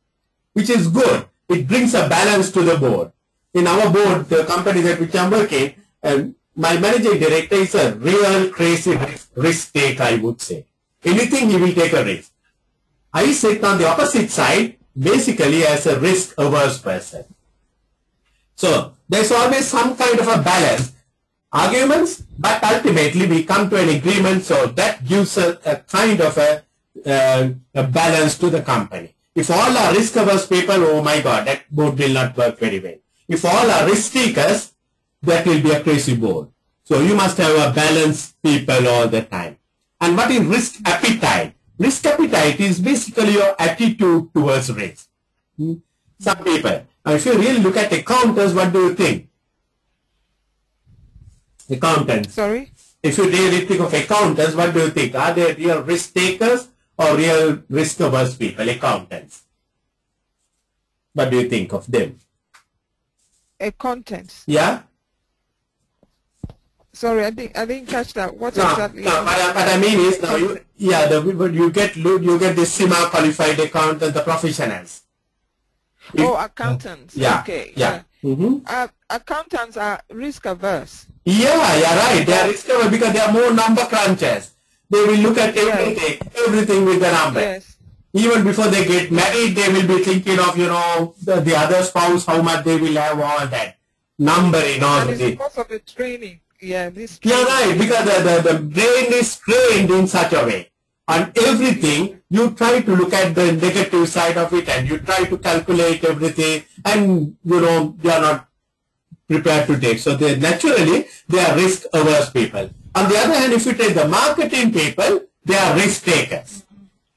Which is good. It brings a balance to the board. In our board, the company that which I'm working, my managing director is a real crazy risk taker, I would say. Anything he will take a risk. I sit on the opposite side, basically as a risk-averse person. So there's always some kind of a balance. Arguments, but ultimately we come to an agreement, so that gives a kind of a balance to the company. If all are risk-averse people, oh my God, that board will not work very well. If all are risk takers, that will be a crazy board. So you must have a balanced people all the time. And what is risk appetite? Risk appetite is basically your attitude towards risk. Some people, now if you really look at accountants, what do you think? Accountants. Sorry? If you really think of accountants, what do you think? Are they real risk takers or real risk averse people, accountants? What do you think of them? Accountants. Yeah? Sorry, I didn't catch that. What No, exactly? no. What I mean is, now you get the SIMA qualified accountant, the professionals. Accountants. Yeah. Okay. Yeah. Accountants are risk averse. Yeah, you're right. They are risk averse because they are more number crunchers. They will look at everything with the number. Yes. Even before they get married, they will be thinking of, the other spouse, how much they will have, all that. Numbering, all And that. it's because of the training. Yeah, this You're training. right, because the brain is trained in such a way. On everything, you try to look at the negative side of it and you try to calculate everything and, you are not prepared to take. So naturally, they are risk averse people. On the other hand, if you take the marketing people, they are risk takers.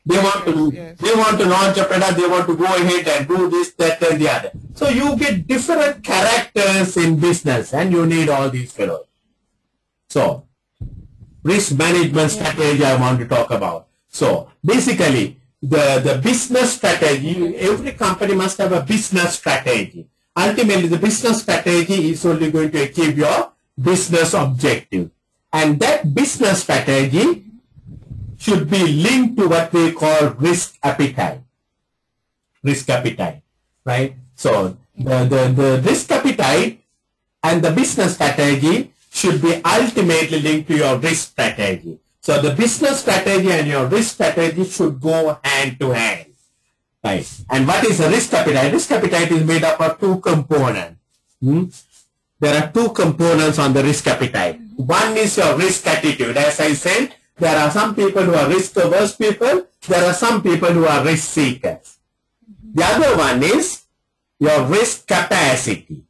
They want to launch a product, they want to go ahead and do this, that and the other. So you get different characters in business and you need all these fellows. So, risk management strategy I want to talk about. So, basically, the business strategy, every company must have a business strategy. Ultimately, the business strategy is only going to achieve your business objective. And that business strategy should be linked to what we call risk appetite. Risk appetite, right? So, the risk appetite and the business strategy should be ultimately linked to your risk strategy. So the business strategy and your risk strategy should go hand to hand. Right. And what is a risk appetite? Risk appetite is made up of two components. There are two components on the risk appetite. One is your risk attitude. As I said, there are some people who are risk averse people. There are some people who are risk seekers. The other one is your risk capacity.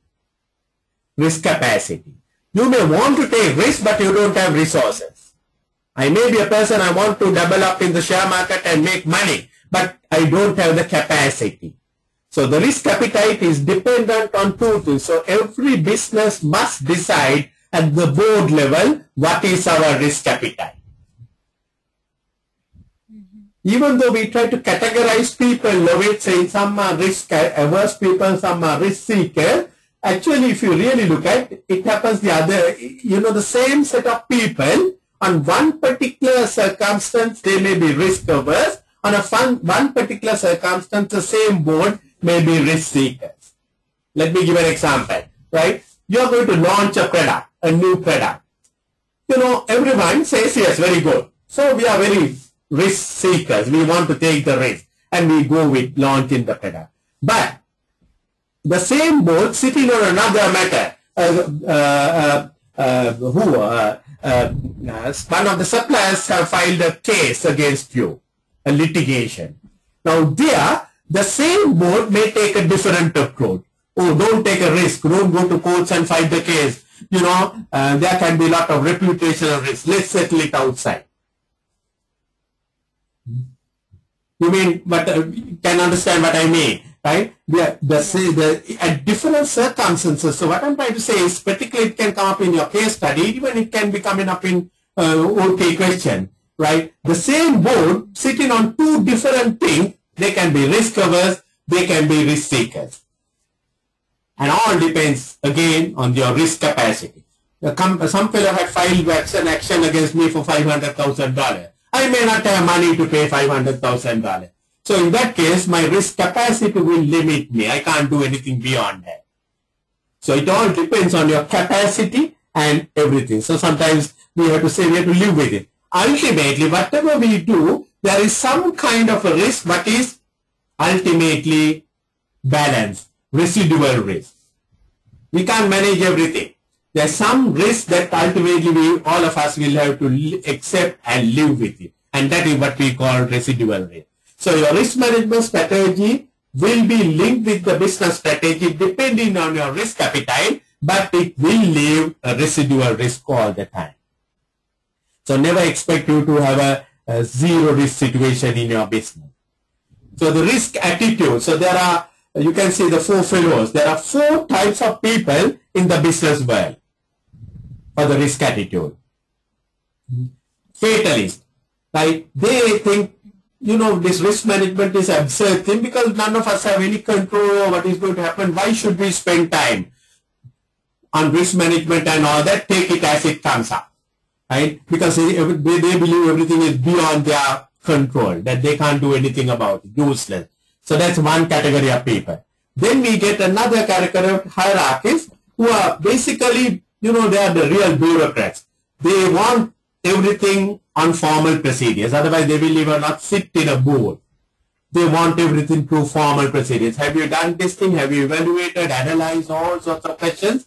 Risk capacity. You may want to take risk, but you don't have resources. I may be a person, I want to double up in the share market and make money, but I don't have the capacity. So the risk appetite is dependent on two things. So every business must decide at the board level what is our risk appetite. Even though we try to categorize people, Lovette saying some are risk averse people, some are risk seekers, actually, if you really look at it, it happens the other, the same set of people, on one particular circumstance, they may be risk averse. On one particular circumstance, the same board may be risk seekers. Let me give an example, right? You are going to launch a product, a new product. Everyone says, yes, very good. So we are very risk seekers. We want to take the risk and we go with launching the product. But the same board sitting on another matter, one of the suppliers have filed a case against you, a litigation. Now there, the same board may take a different approach. Oh, don't take a risk. Don't go to courts and fight the case. There can be a lot of reputational risk. Let's settle it outside. You mean, but you can understand what I mean, right? At different circumstances. So what I'm trying to say is, particularly it can come up in your case study, even it can be coming up in OK question, right? The same board sitting on two different things, they can be risk averse, they can be risk seekers. And all depends, again, on your risk capacity. Some fellow had filed an action against me for $500,000. I may not have money to pay $500,000. So in that case, my risk capacity will limit me. I can't do anything beyond that. So it all depends on your capacity and everything. So sometimes we have to say we have to live with it. Ultimately, whatever we do, there is some kind of a risk, but is ultimately balanced, residual risk. We can't manage everything. There's some risk that ultimately all of us will have to accept and live with it. And that is what we call residual risk. So your risk management strategy will be linked with the business strategy depending on your risk appetite, but it will leave a residual risk all the time. So never expect you to have a zero risk situation in your business. So the risk attitude, so there are, you can see the 4 fellows. There are 4 types of people in the business world for the risk attitude. Fatalist, right? They think, you know, this risk management is absurd thing because none of us have any control over what is going to happen. Why should we spend time on risk management and all that? Take it as it comes up, right? Because they believe everything is beyond their control, that they can't do anything about it, useless. So that's one category of people. Then we get another category of hierarchies who are basically, you know, they are the real bureaucrats. They want everything on formal procedures. Otherwise, they will even not sit in a board. They want everything through formal procedures. Have you done this thing? Have you evaluated, analyzed, all sorts of questions?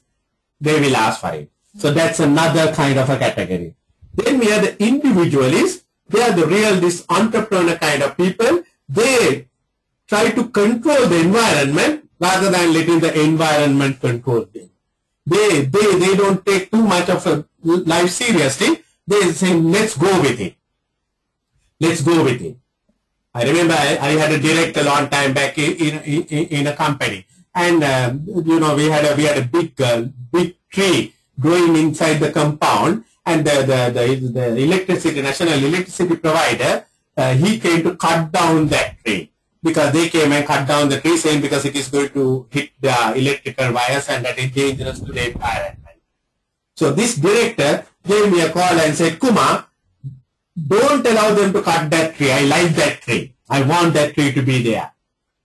They will ask for it. So that's another kind of a category. Then we have the individualists. They are the real, this entrepreneur kind of people. They try to control the environment rather than letting the environment control them. They don't take too much of a life seriously. They say, let's go with it. Let's go with it. I remember I had a director a long time back in a company, and you know, we had a big tree growing inside the compound, and the electricity, national electricity provider, he came to cut down that tree because they came and cut down the tree, saying because it is going to hit the electrical wires and that is dangerous to the environment. So this director gave me a call and said, Kumar, don't allow them to cut that tree. I like that tree. I want that tree to be there.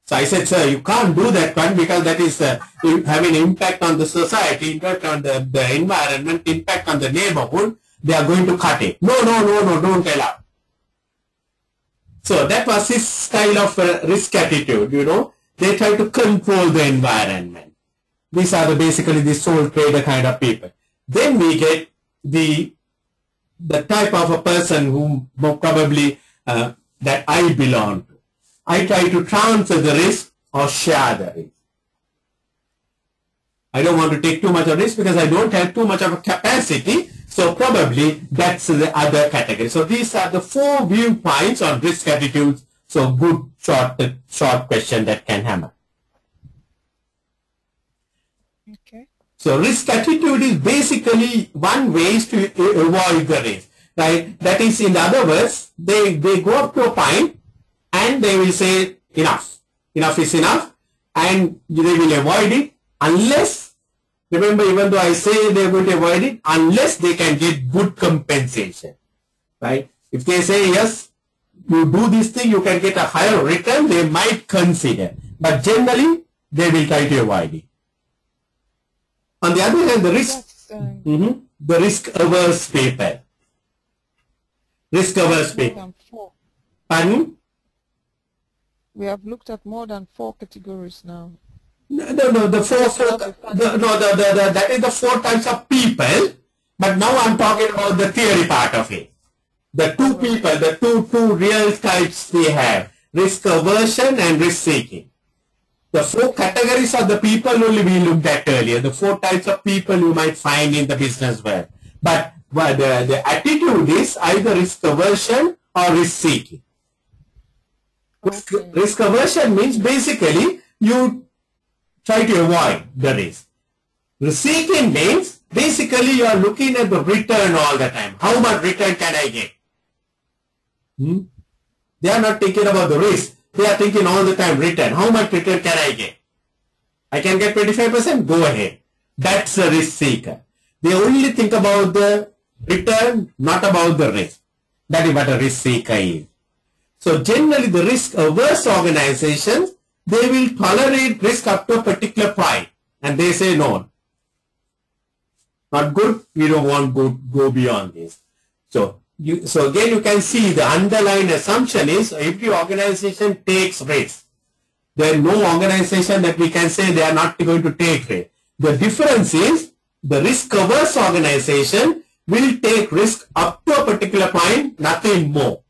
So I said, sir, you can't do that one because that is having an impact on the society, impact on the environment, impact on the neighborhood. They are going to cut it. No, don't allow. So that was his style of risk attitude, you know. They try to control the environment. These are basically the sole trader kind of people. Then we get the type of a person who probably that I belong to. I try to transfer the risk or share the risk. I don't want to take too much of risk because I don't have too much of a capacity. So probably that's the other category. So these are the 4 viewpoints on risk attitudes. So good short question that can hammer. Okay. So risk attitude is basically one way to avoid the risk, right? That is, in other words, they go up to a point and they will say enough is enough, and they will avoid it unless, remember, even though I say they are going to avoid it, unless they can get good compensation, right? If they say yes, you do this thing, you can get a higher return, they might consider, but generally they will try to avoid it. On the other hand, the risk averse people. Risk averse people. Pardon? We have looked at more than 4 categories now. No, that is the 4 types of people, but now I'm talking about the theory part of it. The 2 people, the two real types they have, risk aversion and risk seeking. The 4 categories of the people only we looked at earlier, the 4 types of people you might find in the business world. But the attitude is either risk aversion or risk seeking. Okay. Risk aversion means basically you try to avoid the risk. Risk seeking means basically you are looking at the return all the time. How much return can I get? They are not thinking about the risk. They are thinking all the time return. How much return can I get? I can get 25%? Go ahead. That's a risk seeker. They only think about the return, not about the risk. That is what a risk seeker is. So generally the risk averse organizations, they will tolerate risk up to a particular point. And they say no. Not good. We don't want to go beyond this. So again you can see the underlying assumption is every organization takes risk. There is no organization that we can say they are not going to take risk. The difference is the risk averse organization will take risk up to a particular point, nothing more.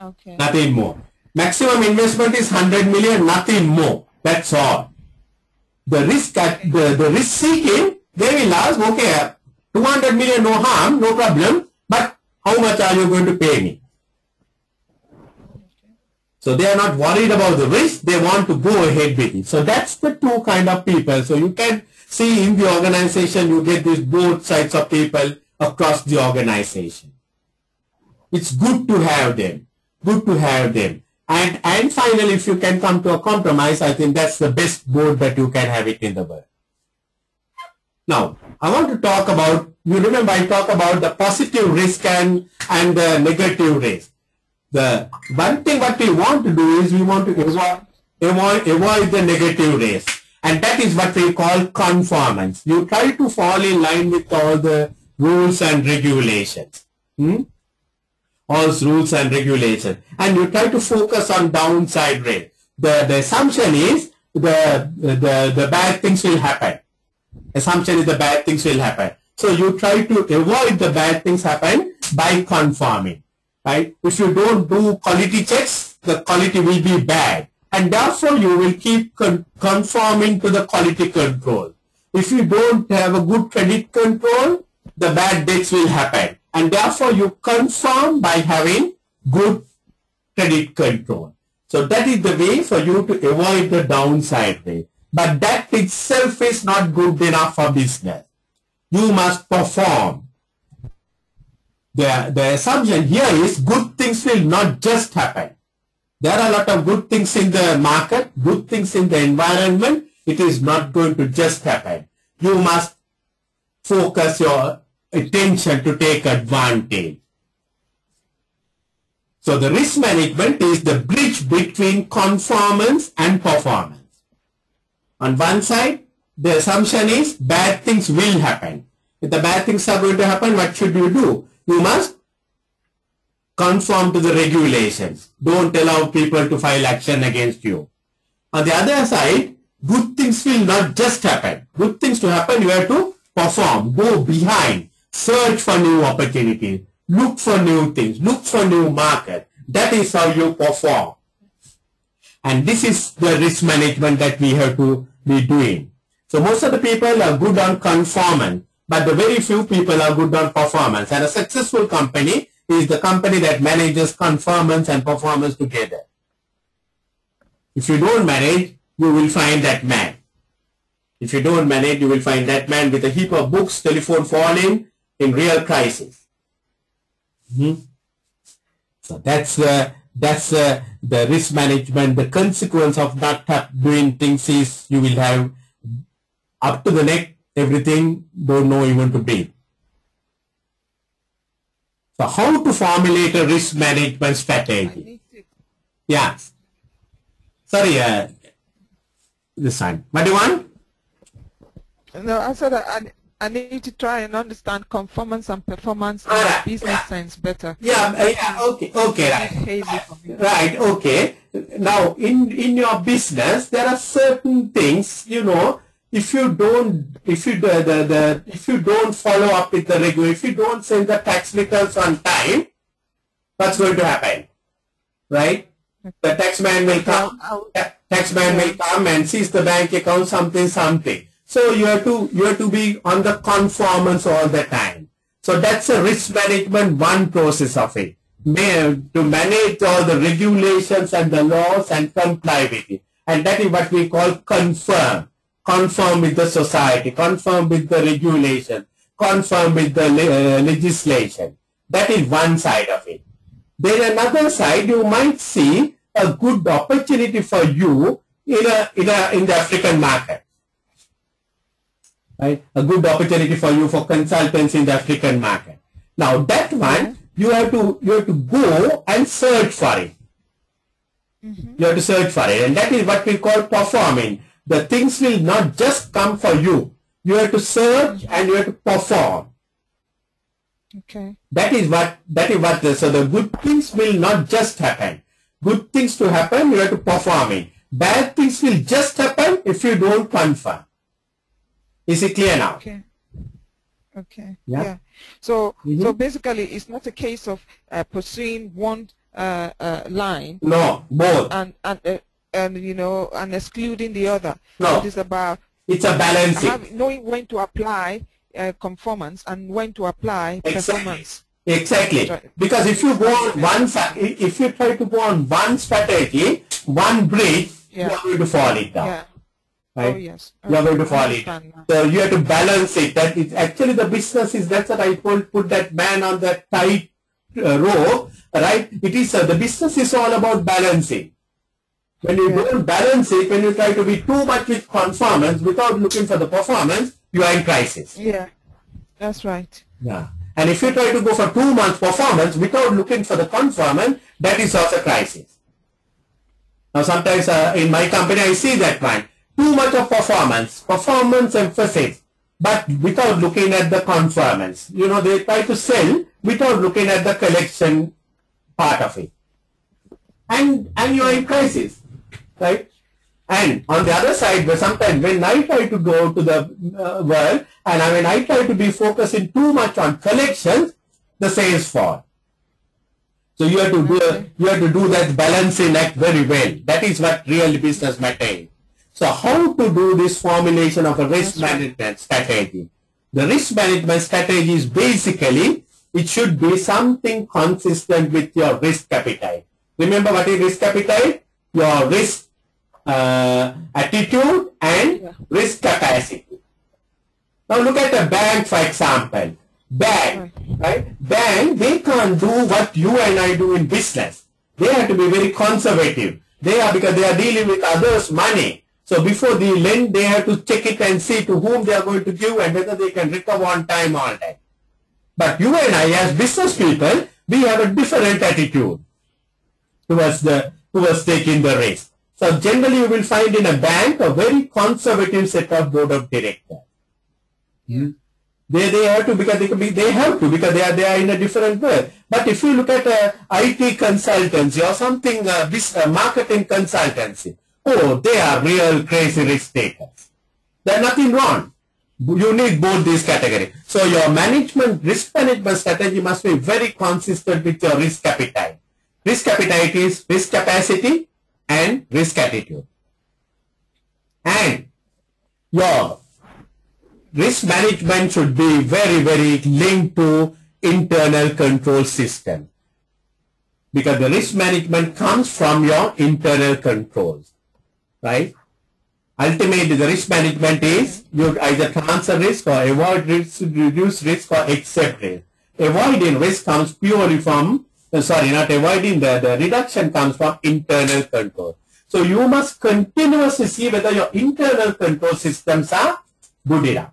Okay. Nothing more. Maximum investment is 100 million, nothing more. That's all. The risk the risk seeking, they will ask, okay, 200 million, no harm, no problem, but how much are you going to pay me? So they are not worried about the risk, they want to go ahead with it. So that's the two kind of people. So you can see in the organization, you get these both sides of people across the organization. It's good to have them. Good to have them. And finally, if you can come to a compromise, I think that's the best board that you can have it in the world. Now, I want to talk about, you remember I talked about the positive risk and the negative risk. The one thing what we want to do is we want to avoid the negative risk. And that is what we call conformance. You try to fall in line with all the rules and regulations. All rules and regulations. And you try to focus on downside risk. The assumption is the bad things will happen. Assumption is the bad things will happen. So you try to avoid the bad things happen by conforming. Right? If you don't do quality checks, the quality will be bad. And therefore you will keep conforming to the quality control. If you don't have a good credit control, the bad debts will happen. And therefore you conform by having good credit control. So that is the way for you to avoid the downside risk. But that itself is not good enough for business. You must perform. The assumption here is good things will not just happen. There are a lot of good things in the market, good things in the environment. It is not going to just happen. You must focus your attention to take advantage. So the risk management is the bridge between conformance and performance. On one side, the assumption is bad things will happen. If the bad things are going to happen, what should you do? You must conform to the regulations. Don't allow people to file action against you. On the other side, good things will not just happen. Good things to happen, you have to perform, go behind, search for new opportunities, look for new things, look for new market. That is how you perform. And this is the risk management that we have to be doing. So most of the people are good on conformance, but the very few people are good on performance. And a successful company is the company that manages conformance and performance together. If you don't manage, you will find that man. If you don't manage, you will find that man with a heap of books, telephone falling, in real crisis. So that's the risk management. The consequence of not doing things is you will have up to the neck, everything, don't know even to breathe. So how to formulate a risk management strategy? Yeah. Sorry, this time. What do you want? No, I said I need to try and understand conformance and performance in a business sense better. Okay, right, okay. Now, in your business, there are certain things, you know, if you don't follow up with the regular, if you don't send the tax returns on time, what's going to happen? Right? The taxman will come and seize the bank account, something. So you have to be on the conformance all the time. So that's a risk management, one process of it. To manage all the regulations and the laws and comply with it. And that is what we call conform. Conform with the society, conform with the regulation, conform with the legislation. That is one side of it. Then another side, you might see a good opportunity for you in the African market. Right? A good opportunity for you for consultants in the African market. Now that one, you have to go and search for it. You have to search for it, and that is what we call performing. The things will not just come for you. You have to search and you have to perform. Okay. So the good things will not just happen. Good things to happen, you have to perform it. Bad things will just happen if you don't conform. Is it clear now? Okay. Yeah. So basically, it's not a case of pursuing one line. No, both. And you know, and excluding the other. No. It is about It's a balancing. Knowing when to apply conformance and when to apply performance. Exactly. Because if you go on if you try to go on one strategy, one bridge, you are going to fall it down. Yeah. Right? Oh yes. You are going to fall it. So you have to balance it. That is actually the business is. That's what I told. Put that man on that tight rope. Right? It is the business is all about balancing. When you don't balance it, when you try to be too much with conformance without looking for the performance, you are in crisis. Yeah, that's right. Yeah. And if you try to go for 2 months performance without looking for the conformance, that is also crisis. Now sometimes in my company I see that one. Too much of performance emphasis, but without looking at the conformance. You know, they try to sell without looking at the collection part of it. And you are in crisis, right? And on the other side, sometimes when I try to go to the world, and when I try to be focusing too much on collections, the sales fall. So you have to do that balancing act very well. That is what real business matter is. So how to do this formulation of a risk management strategy? The risk management strategy is basically, it should be something consistent with your risk appetite. Remember what is risk appetite? Your risk attitude and risk capacity. Now look at a bank, for example. Bank, right? Bank, they can't do what you and I do in business. They have to be very conservative. Because they are dealing with others' money. So before they lend, they have to check it and see to whom they are going to give and whether they can recover on time, all that. But you and I, as business people, we have a different attitude towards taking the risk. So generally you will find in a bank a very conservative set of board of directors. Yeah. They have to because they are in a different world. But if you look at IT consultancy or something, marketing consultancy, they are real crazy risk takers. There's nothing wrong. You need both these categories. So your risk management strategy must be very consistent with your risk appetite. Risk appetite is risk capacity and risk attitude. And your risk management should be very, very linked to internal control system. Because the risk management comes from your internal controls. Right? Ultimately, the risk management is you either transfer risk or avoid risk, reduce risk or accept risk. Avoiding risk comes purely from, the reduction comes from internal control. So you must continuously see whether your internal control systems are good enough.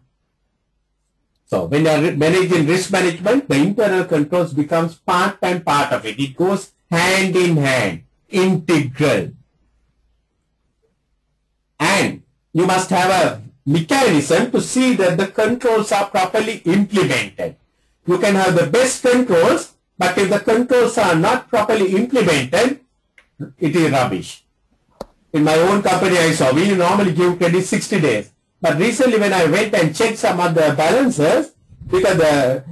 So when you are managing risk management, the internal controls becomes part and part of it. It goes hand in hand, integral. And you must have a mechanism to see that the controls are properly implemented. You can have the best controls, but if the controls are not properly implemented, it is rubbish. In my own company I saw, we normally give credit 60 days. But recently when I went and checked some of the balances, because the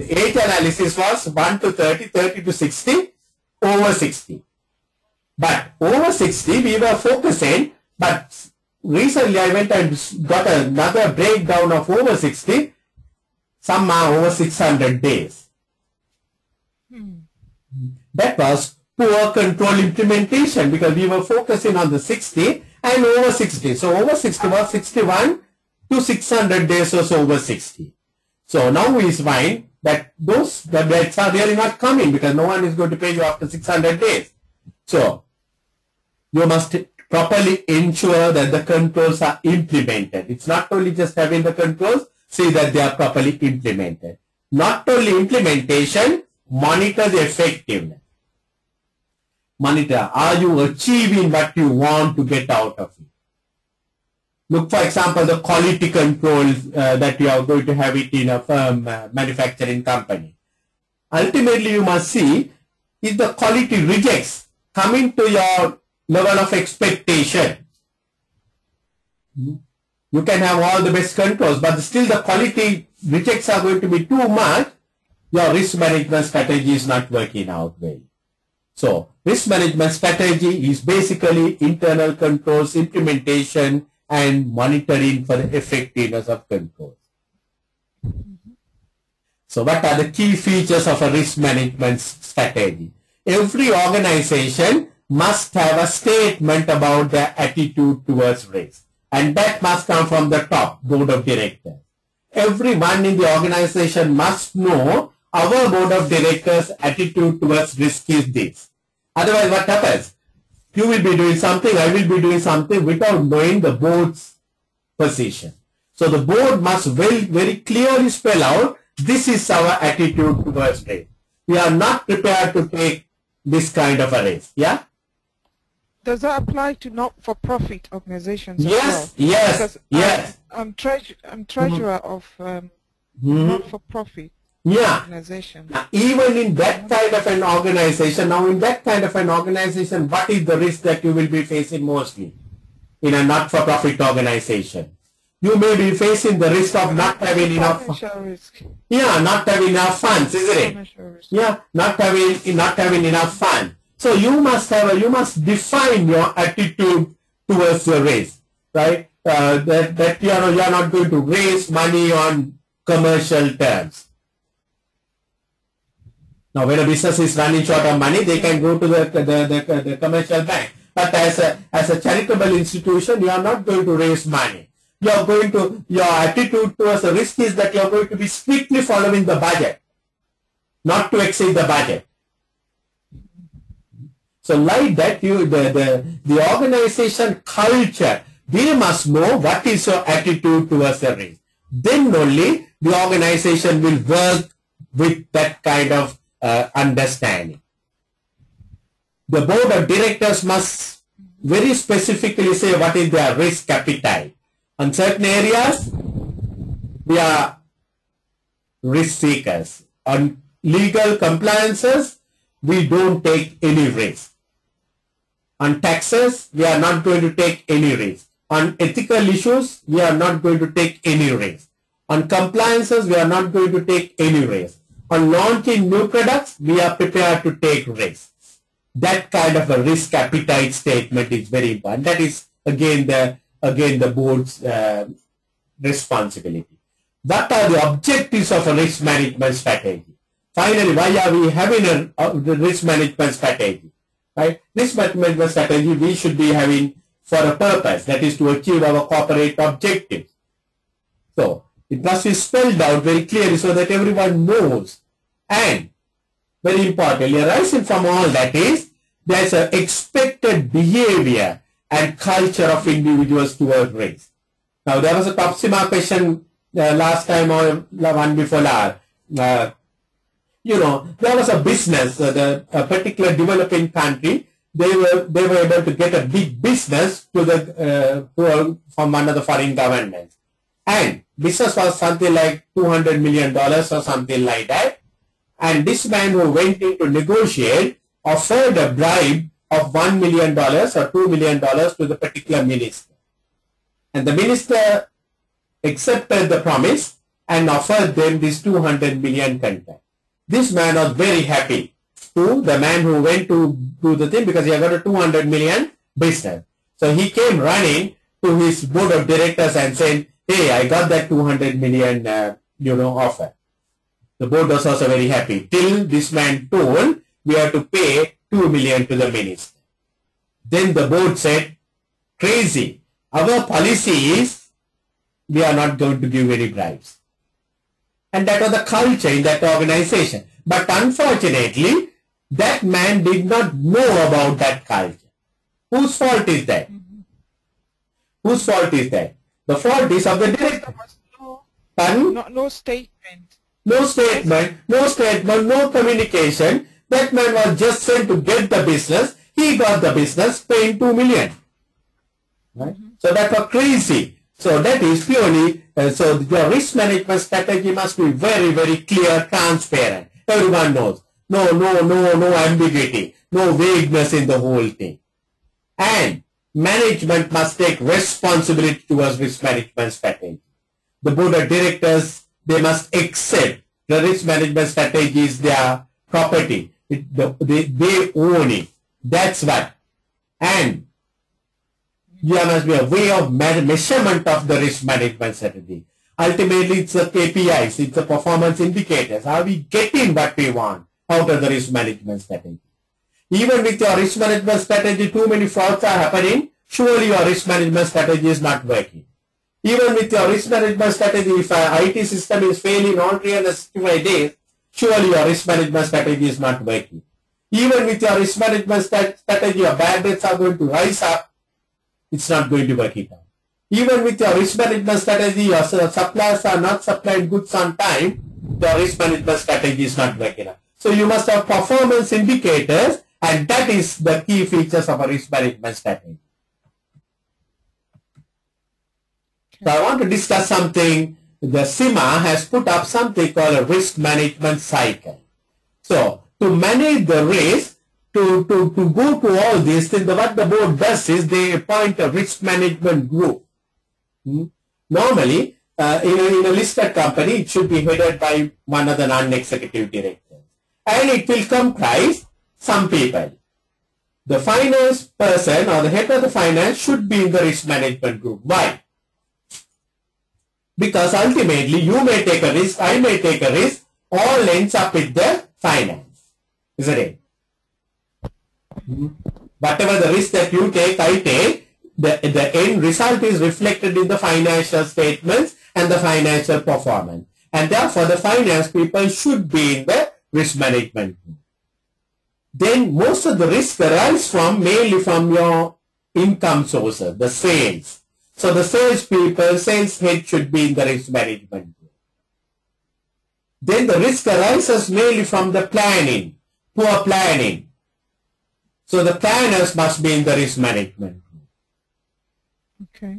age analysis was 1 to 30, 30 to 60, over 60. But over 60 we were focusing, but recently I went and got another breakdown of over 60, some are over 600 days. That was poor control implementation because we were focusing on the 60 and over 60. So over 60 was 61 to 600 days or so over 60. So now we find that the debts are really not coming because no one is going to pay you after 600 days. So you must properly ensure that the controls are implemented. It's not only just having the controls, see that they are properly implemented. Not only implementation, monitor the effectiveness. Monitor, are you achieving what you want to get out of it? Look, for example, the quality control that you are going to have it in a firm manufacturing company. Ultimately, you must see if the quality rejects coming to your level of expectation. You can have all the best controls, but still the quality rejects are going to be too much. Your risk management strategy is not working out well. So, risk management strategy is basically internal controls, implementation, and monitoring for the effectiveness of controls. So what are the key features of a risk management strategy? Every organization must have a statement about their attitude towards risk, and that must come from the top board of directors. Everyone in the organization must know our board of directors' attitude towards risk is this. Otherwise, what happens? You will be doing something, I will be doing something without knowing the board's position. So the board must very clearly spell out, this is our attitude towards risk. We are not prepared to take this kind of a risk. Yeah? Does that apply to not-for-profit organizations yes, as well? Yes, because yes. I'm treasurer of not-for-profit organization. Even in that kind of an organization, what is the risk that you will be facing mostly in a not-for-profit organization? You may be facing the risk of not having enough. Risk. Yeah, not having enough funds, isn't it? Yeah, not having enough funds. So you must define your attitude towards the risk, right? That you are not going to raise money on commercial terms. Now, when a business is running short of money, they can go to the commercial bank. But as a charitable institution, you are not going to raise money. Your attitude towards the risk is that you are going to be strictly following the budget, not to exceed the budget. So like that, the organization culture, they must know what is your attitude towards the risk. Then only the organization will work with that kind of understanding. The board of directors must very specifically say what is their risk appetite. On certain areas, we are risk seekers. On legal compliances, we don't take any risk. On taxes, we are not going to take any risk. On ethical issues, we are not going to take any risk. On compliances, we are not going to take any risk. On launching new products, we are prepared to take risks. That kind of a risk appetite statement is very important. That is again the board's responsibility. What are the objectives of a risk management strategy? Finally, why are we having a risk management strategy? Right? Risk management strategy we should be having for a purpose, that is to achieve our corporate objectives. So it must be spelled out very clearly so that everyone knows. And very importantly, arising from all that is, there is an expected behavior and culture of individuals towards risk. Now, there was a Topsima question last time or one before last. There was a business, a particular developing country. They were able to get a big business from one of the foreign governments, and business was something like $200 million or something like that. And this man who went in to negotiate offered a bribe of $1 million or $2 million to the particular minister. And the minister accepted the promise and offered them this 200 million contract. This man was very happy to the man who went to do the thing because he had got a 200 million business. So he came running to his board of directors and said, hey, I got that 200 million offer. The board was also very happy till this man told we have to pay 2 million to the minister. Then the board said, crazy. Our policy is we are not going to give any bribes. And that was the culture in that organization. But unfortunately, that man did not know about that culture. Whose fault is that? Whose fault is that? The fault is of the director. No statement. No statement, no communication. That man was just sent to get the business. He got the business, paying 2 million. Right? So that was crazy. So that is purely, so your risk management strategy must be very, very clear, transparent. Everyone knows. No ambiguity, no vagueness in the whole thing. And management must take responsibility towards risk management strategy. The board of directors, they must accept the risk management strategy is their property. They own it. That's what. And There must be a way of measurement of the risk management strategy. Ultimately, it's the KPIs, it's the performance indicators. Are we getting what we want out of the risk management strategy? Even with your risk management strategy, too many frauds are happening. Surely your risk management strategy is not working. Even with your risk management strategy, if an IT system is failing all 365 days, surely your risk management strategy is not working. Even with your risk management strategy, your bad debts are going to rise up. It's not going to work it out. Even with your risk management strategy, your suppliers are not supplying goods on time. Your risk management strategy is not working out. So you must have performance indicators, and that is the key features of a risk management strategy. So I want to discuss something. The CIMA has put up something called a risk management cycle. So to manage the risk, to go to all this, then what the board does is they appoint a risk management group. Normally, in a listed company, it should be headed by one of the non-executive directors. And it will comprise some people. The finance person or the head of the finance should be in the risk management group. Why? Because ultimately, you may take a risk, I may take a risk, all ends up with the finance. Isn't it? Whatever the risk that you take, I take, the end result is reflected in the financial statements and the financial performance. And therefore, the finance people should be in the risk management group. Then most of the risk arise mainly from your income sources, the sales. So the sales people, sales head should be in the risk management group. Then the risk arises mainly from the planning, poor planning. So the planners must be in the risk management group. Okay.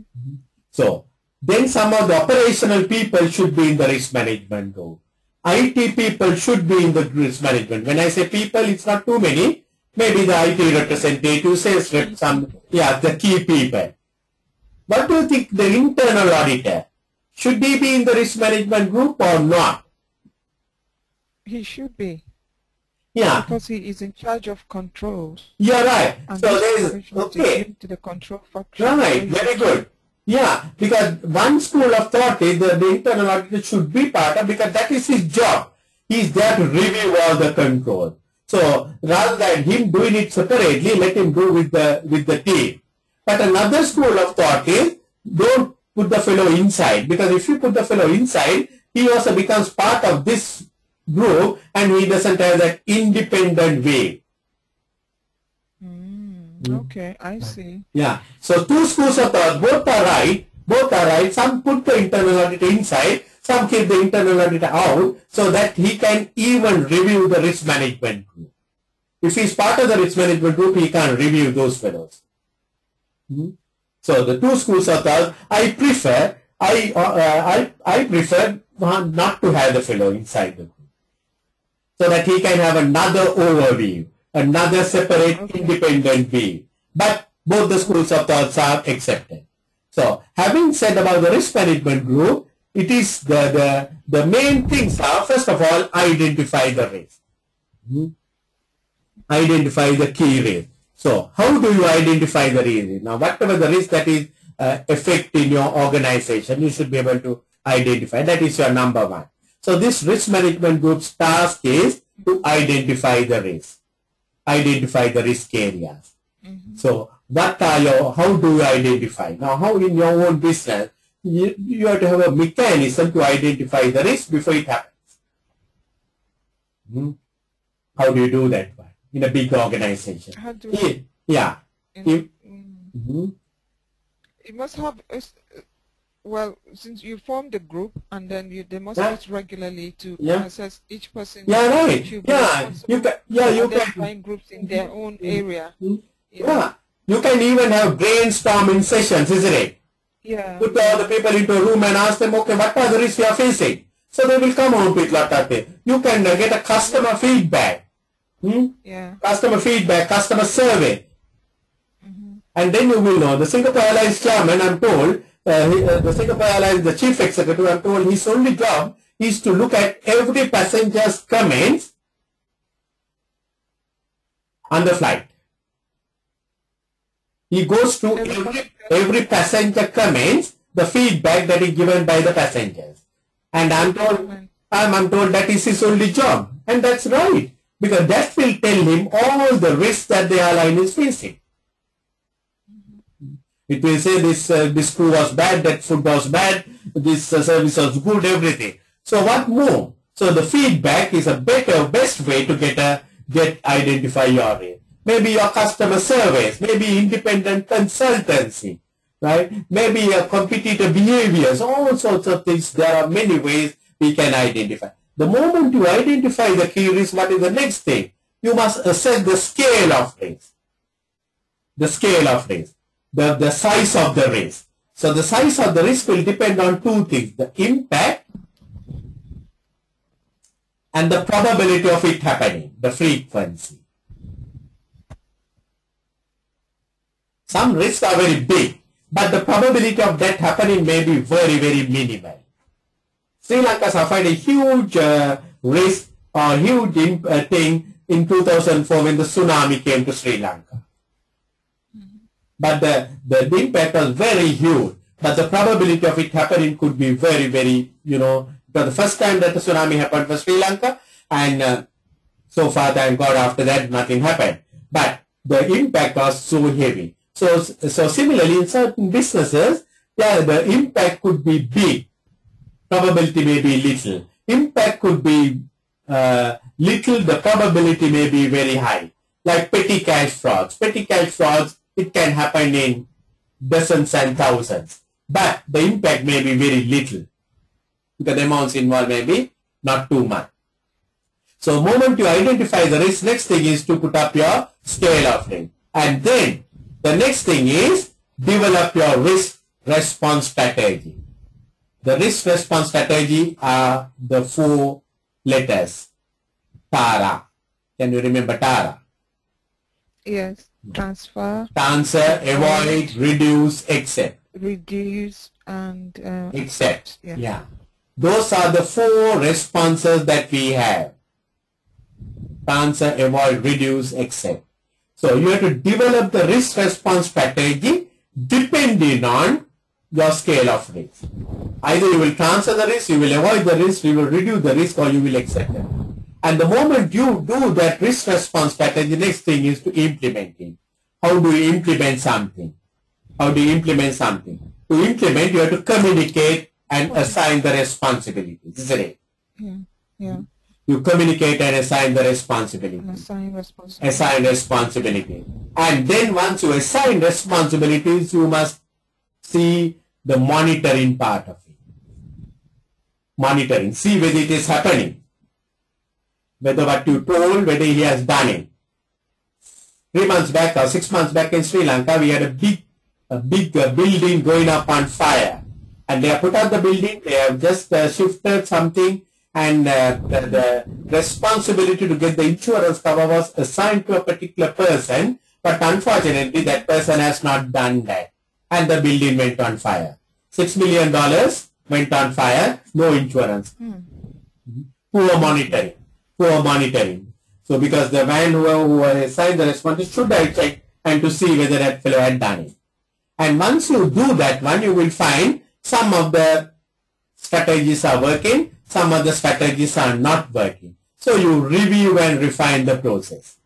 So then some of the operational people should be in the risk management group. IT people should be in the risk management. When I say people, it's not too many. Maybe the IT representative, sales rep, the key people. What do you think the internal auditor? Should he be in the risk management group or not? He should be. Yeah. Because he is in charge of controls. You're right. And so there is, okay. To the control function. Right, very good. Yeah, because one school of thought is that the internal auditor should be part of, because that is his job. He is there to review all the control. So rather than him doing it separately, let him do with the team. But another school of thought is, don't put the fellow inside, because if you put the fellow inside, he also becomes part of this group and he doesn't have that independent way. Okay, I see. Yeah. So two schools of thought, both are right. Both are right. Some put the internal auditor inside, some keep the internal auditor out, so that he can even review the risk management group. If he's part of the risk management group, he can review those fellows. So the two schools of thought, I prefer not to have the fellow inside the group, so that he can have another overview, another separate independent view. But both the schools of thoughts are accepted. So having said about the risk management group, it is the main things are, first of all, identify the risk. Identify the key risk. So how do you identify the risk? Now whatever the risk that is affecting your organization, you should be able to identify. That is your number one. So this risk management group's task is to identify the risk. Identify the risk areas. So what are how do you identify? Now how in your own business, you have to have a mechanism to identify the risk before it happens. How do you do that one in a big organization? How do it must have, well, since you formed a group and then they must meet regularly to assess each person. Yeah, right. You can find groups in their own area. You can even have brainstorming sessions, isn't it? Yeah. Put all the people into a room and ask them, okay, what are the risks you are facing? So they will come out with lot of things. You can get a customer feedback. Customer feedback, customer survey. And then you will know. The Singapore Airlines chairman, I'm told, the Singapore Airlines, the chief executive, I'm told his only job is to look at every passenger's comments on the flight. He goes to every passenger comments the feedback that is given by the passengers. And I'm told that is his only job. And that's right. Because that will tell him all the risks that the airline is facing. It will say this crew was bad, that food was bad, this service was good, everything. So what more? So the feedback is a best way to identify your risk. Maybe your customer service, maybe independent consultancy, right? Maybe your competitor behaviors, all sorts of things. There are many ways we can identify. The moment you identify the key risk, what is the next thing? You must assess the scale of risk. The scale of risk. The size of the risk. So the size of the risk will depend on two things, the impact and the probability of it happening, the frequency. Some risks are very big, but the probability of that happening may be very, very minimal. Sri Lanka suffered a huge risk or huge thing in 2004 when the tsunami came to Sri Lanka. But the impact was very huge. But the probability of it happening could be very, very, because the first time that the tsunami happened for Sri Lanka, and so far, thank God, after that, nothing happened. But the impact was so heavy. So similarly, in certain businesses, yeah, the impact could be big. Probability may be little. Impact could be little. The probability may be very high. Like petty cash frauds. Petty cash frauds, it can happen in dozens and thousands. But the impact may be very little. Because the amounts involved may be not too much. So the moment you identify the risk, next thing is to put up your scale of risk. And then the next thing is develop your risk response strategy. The risk response strategy are the 4 letters. TARA. Can you remember TARA? Yes. Transfer. Answer, avoid, reduce, accept. Reduce and accept. Yeah. Those are the 4 responses that we have. Answer, avoid, reduce, accept. So you have to develop the risk response strategy depending on your scale of risk. Either you will transfer the risk, you will avoid the risk, you will reduce the risk, or you will accept it. And the moment you do that risk response strategy, next thing is to implement it. How do you implement something? How do you implement something? To implement, you have to communicate and assign the responsibilities, isn't it? Yeah. You communicate and assign the responsibility. Assign responsibility. And then once you assign responsibilities, you must see the monitoring part of it. Monitoring. See whether it is happening. Whether what you told, whether he has done it. 3 months back or 6 months back in Sri Lanka, we had a big building going up on fire. And they have put out the building, they have just shifted something, and the responsibility to get the insurance cover was assigned to a particular person, but unfortunately that person has not done that. And the building went on fire. $6 million went on fire, no insurance. Poor monitoring. So because the man who assigned the responsibility should have checked and to see whether that fellow had done it. And once you do that one, you will find some of the strategies are working, some of the strategies are not working. So you review and refine the process.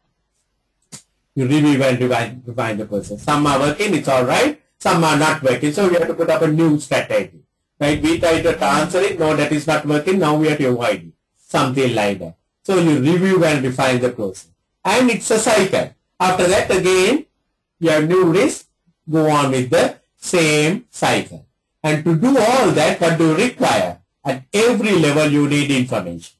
Some are working, it's all right. Some are not working. So we have to put up a new strategy. Right? We try to answer it. No, that is not working. Now we have to avoid it. Something like that. So you review and refine the process. And it's a cycle. After that, again, you have new risk. Go on with the same cycle. And to do all that, what do you require? At every level, you need information.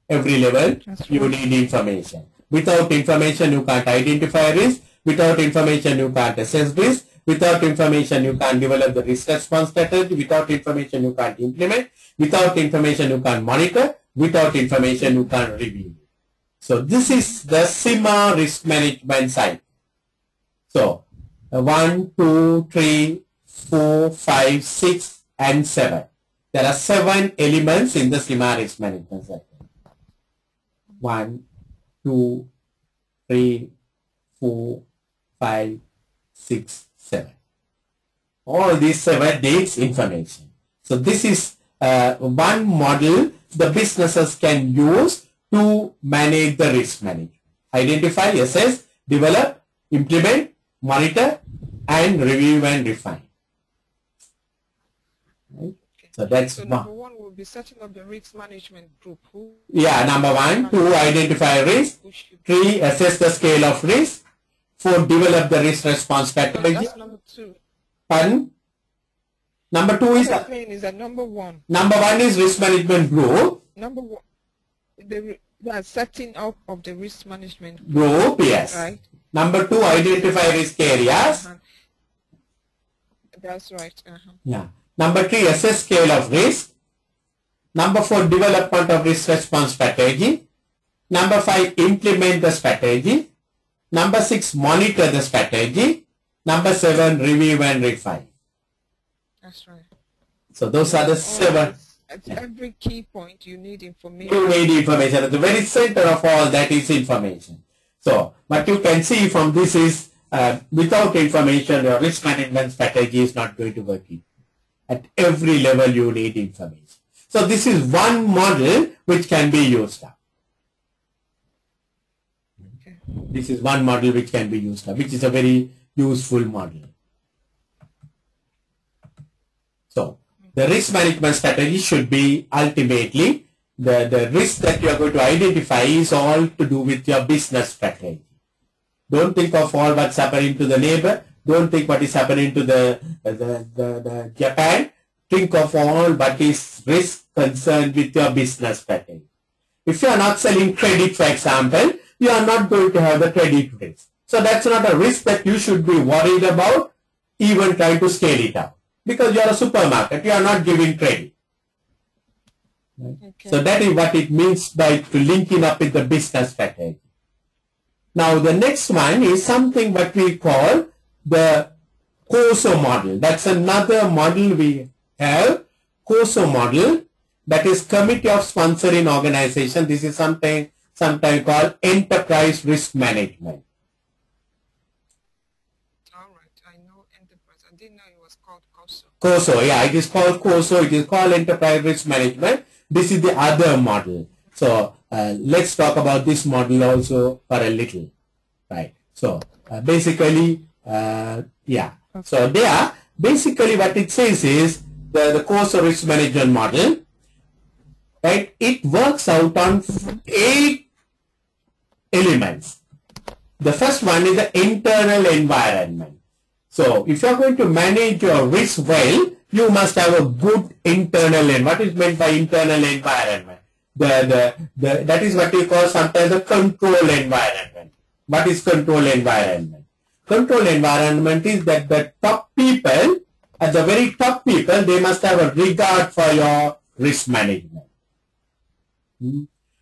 Every level, you need information. Without information, you can't identify risk. Without information, you can't assess risk. Without information, you can't develop the risk response strategy. Without information, you can't implement. Without information, you can't monitor. Without information, you can't review. So this is the SIMA risk management cycle. So 1, 2, 3, 4, 5, 6, and 7. There are 7 elements in the SIMA risk management cycle. 1, 2, 3, 4, 5, 6, 7. All these 7 needs information. So this is one model the businesses can use to manage the risk management. Identify, assess, develop, implement, monitor, and review and refine. Right? So that's so number 1 will be setting up the risk management group. Yeah, number 1, 2, identify risk. 3, assess the scale of risk. 4, develop the risk response strategy. That's number 2. Pardon? Number 2 is that number 1. Number 1 is risk management group. Number 1, the setting up of the risk management group, yes. Right. Number 2, identify risk areas. That's right. Yeah. Number 3, assess scale of risk. Number 4, development of risk response strategy. Number 5, implement the strategy. Number 6, monitor the strategy. Number 7, review and refine. That's right. So those are the 7. At every key point, you need information. You need information. At the very center of all that is information. So what you can see from this is without information, your risk management strategy is not going to work. At every level, you need information. So this is one model which can be used up. Okay. This is one model which can be used up, which is a very useful model. So the risk management strategy should be ultimately the risk that you are going to identify is all to do with your business strategy. Don't think of all what's happening to the neighbor. Don't think what is happening to the Japan. Think of all what is risk concerned with your business strategy. If you are not selling credit, for example, you are not going to have the credit risk. So that's not a risk that you should be worried about, even trying to scale it up. Because you are a supermarket, you are not giving credit. Right? Okay. So that is what it means by linking up with the business strategy. Now the next one is something what we call the COSO model. That's another model we have. COSO model, that is Committee of Sponsoring Organization. This is sometimes called Enterprise Risk Management. COSO, yeah, it is called COSO. It is called Enterprise Risk Management. This is the other model. So let's talk about this model also for a little, right? So basically, yeah. So there, basically what it says is the COSO risk management model, right? It works out on 8 elements. The first one is the internal environment. So if you are going to manage your risk well, you must have a good internal environment. What is meant by internal environment? That is what we call sometimes a control environment. What is control environment? Control environment is that the top people, at the very top people, they must have a regard for your risk management.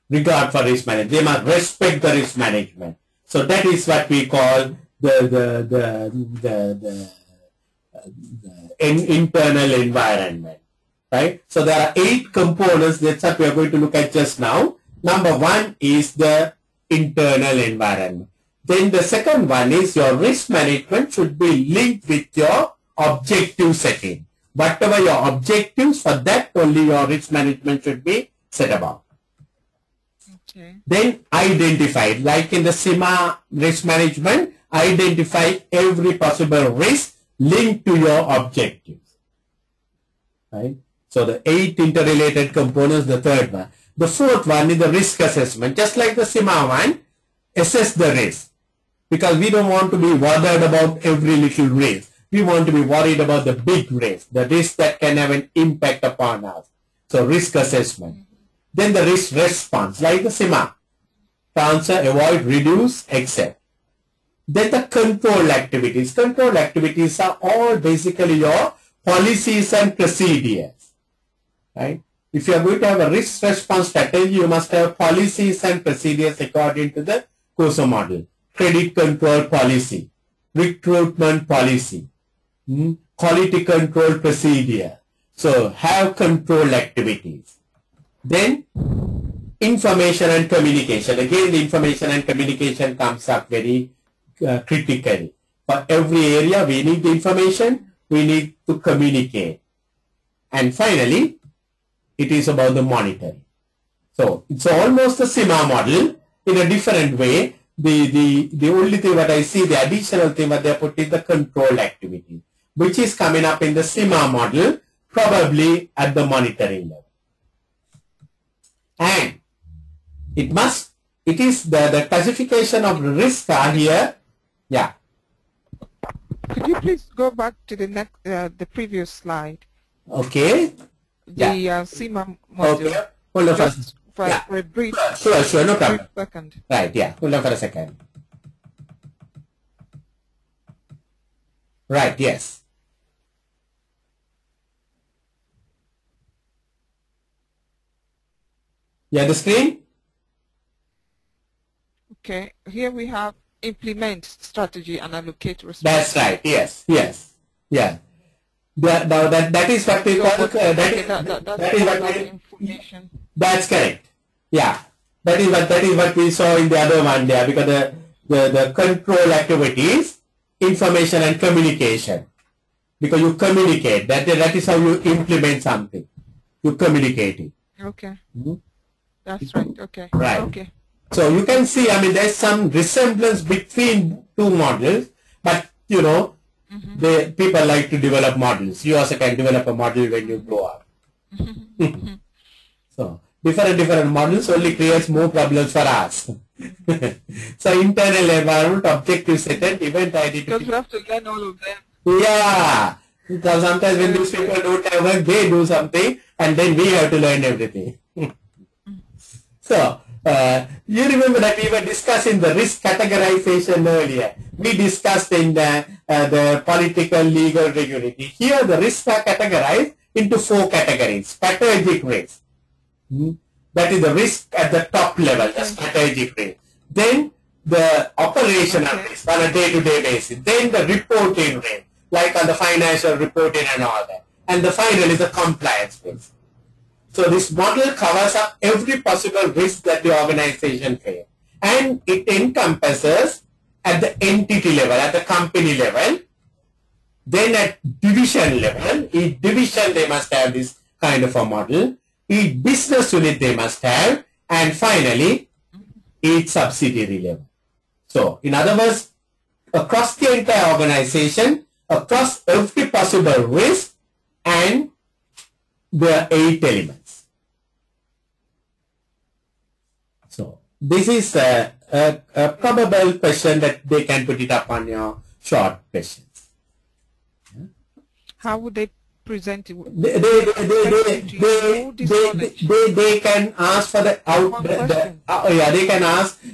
Regard for risk management. They must respect the risk management. So that is what we call the internal environment, right? So there are 8 components. That's what we are going to look at just now. Number 1 is the internal environment. Then the second one is your risk management should be linked with your objective setting. Whatever your objectives, for that only your risk management should be set about. Okay. Then identify, like in the CIMA risk management, identify every possible risk linked to your objectives. Right? So the 8 interrelated components, the third one. The fourth one is the risk assessment. Just like the CIMA one, assess the risk. Because we don't want to be bothered about every little risk. We want to be worried about the big risk, the risk that can have an impact upon us. So risk assessment. Then the risk response, like the CIMA. Answer, avoid, reduce, accept. Then the control activities. Control activities are all basically your policies and procedures. Right? If you are going to have a risk response strategy, you must have policies and procedures according to the COSO model. Credit control policy, recruitment policy, quality control procedure. So have control activities. Then information and communication. Again, the information and communication comes up very critical. For every area, we need the information, we need to communicate. And finally, it is about the monitoring. So it's almost a SIMA model in a different way. The only thing that I see, the additional thing that they put is the control activity, which is coming up in the SIMA model, probably at the monitoring level. And it is the classification of risk are here. Yeah. Could you please go back to the next, the previous slide? Okay. The SIMA model. Okay. Hold on first. For a brief. Sure, no problem. Second. Right, yeah. Hold on for a second. Right, yes. Yeah, the screen? Okay, here we have implement strategy and allocate resources. That's right, yes, yeah. That is what we call, information. That's correct. Yeah, that is what we saw in the other one there, because the control activities, information and communication. Because you communicate, that is how you implement something. You communicate it. Okay. That's right. Okay. Right. Okay. So you can see, I mean, there's some resemblance between two models, but you know, the people like to develop models. You also can develop a model when you grow up. So different models only creates more problems for us. So internal environment, objective set, and event identification. Because we have to learn all of them. Yeah. Because sometimes when these people don't have work, they do something, and then we have to learn everything. So, you remember that we were discussing the risk categorization earlier. We discussed in the political, legal, regulatory. Here the risks are categorized into 4 categories. Strategic risk. That is the risk at the top level, the strategic risk. Then the operational risk on a day-to-day basis. Then the reporting risk, like on the financial reporting and all that. And the final is the compliance risk. So this model covers up every possible risk that the organization faces. And it encompasses at the entity level, at the company level, then at division level. Each division they must have this kind of a model. Each business unit they must have. And finally, each subsidiary level. So in other words, across the entire organization, across every possible risk and the 8 elements. So this is a probable question that they can put it up on your short questions. How would they present it? They can ask for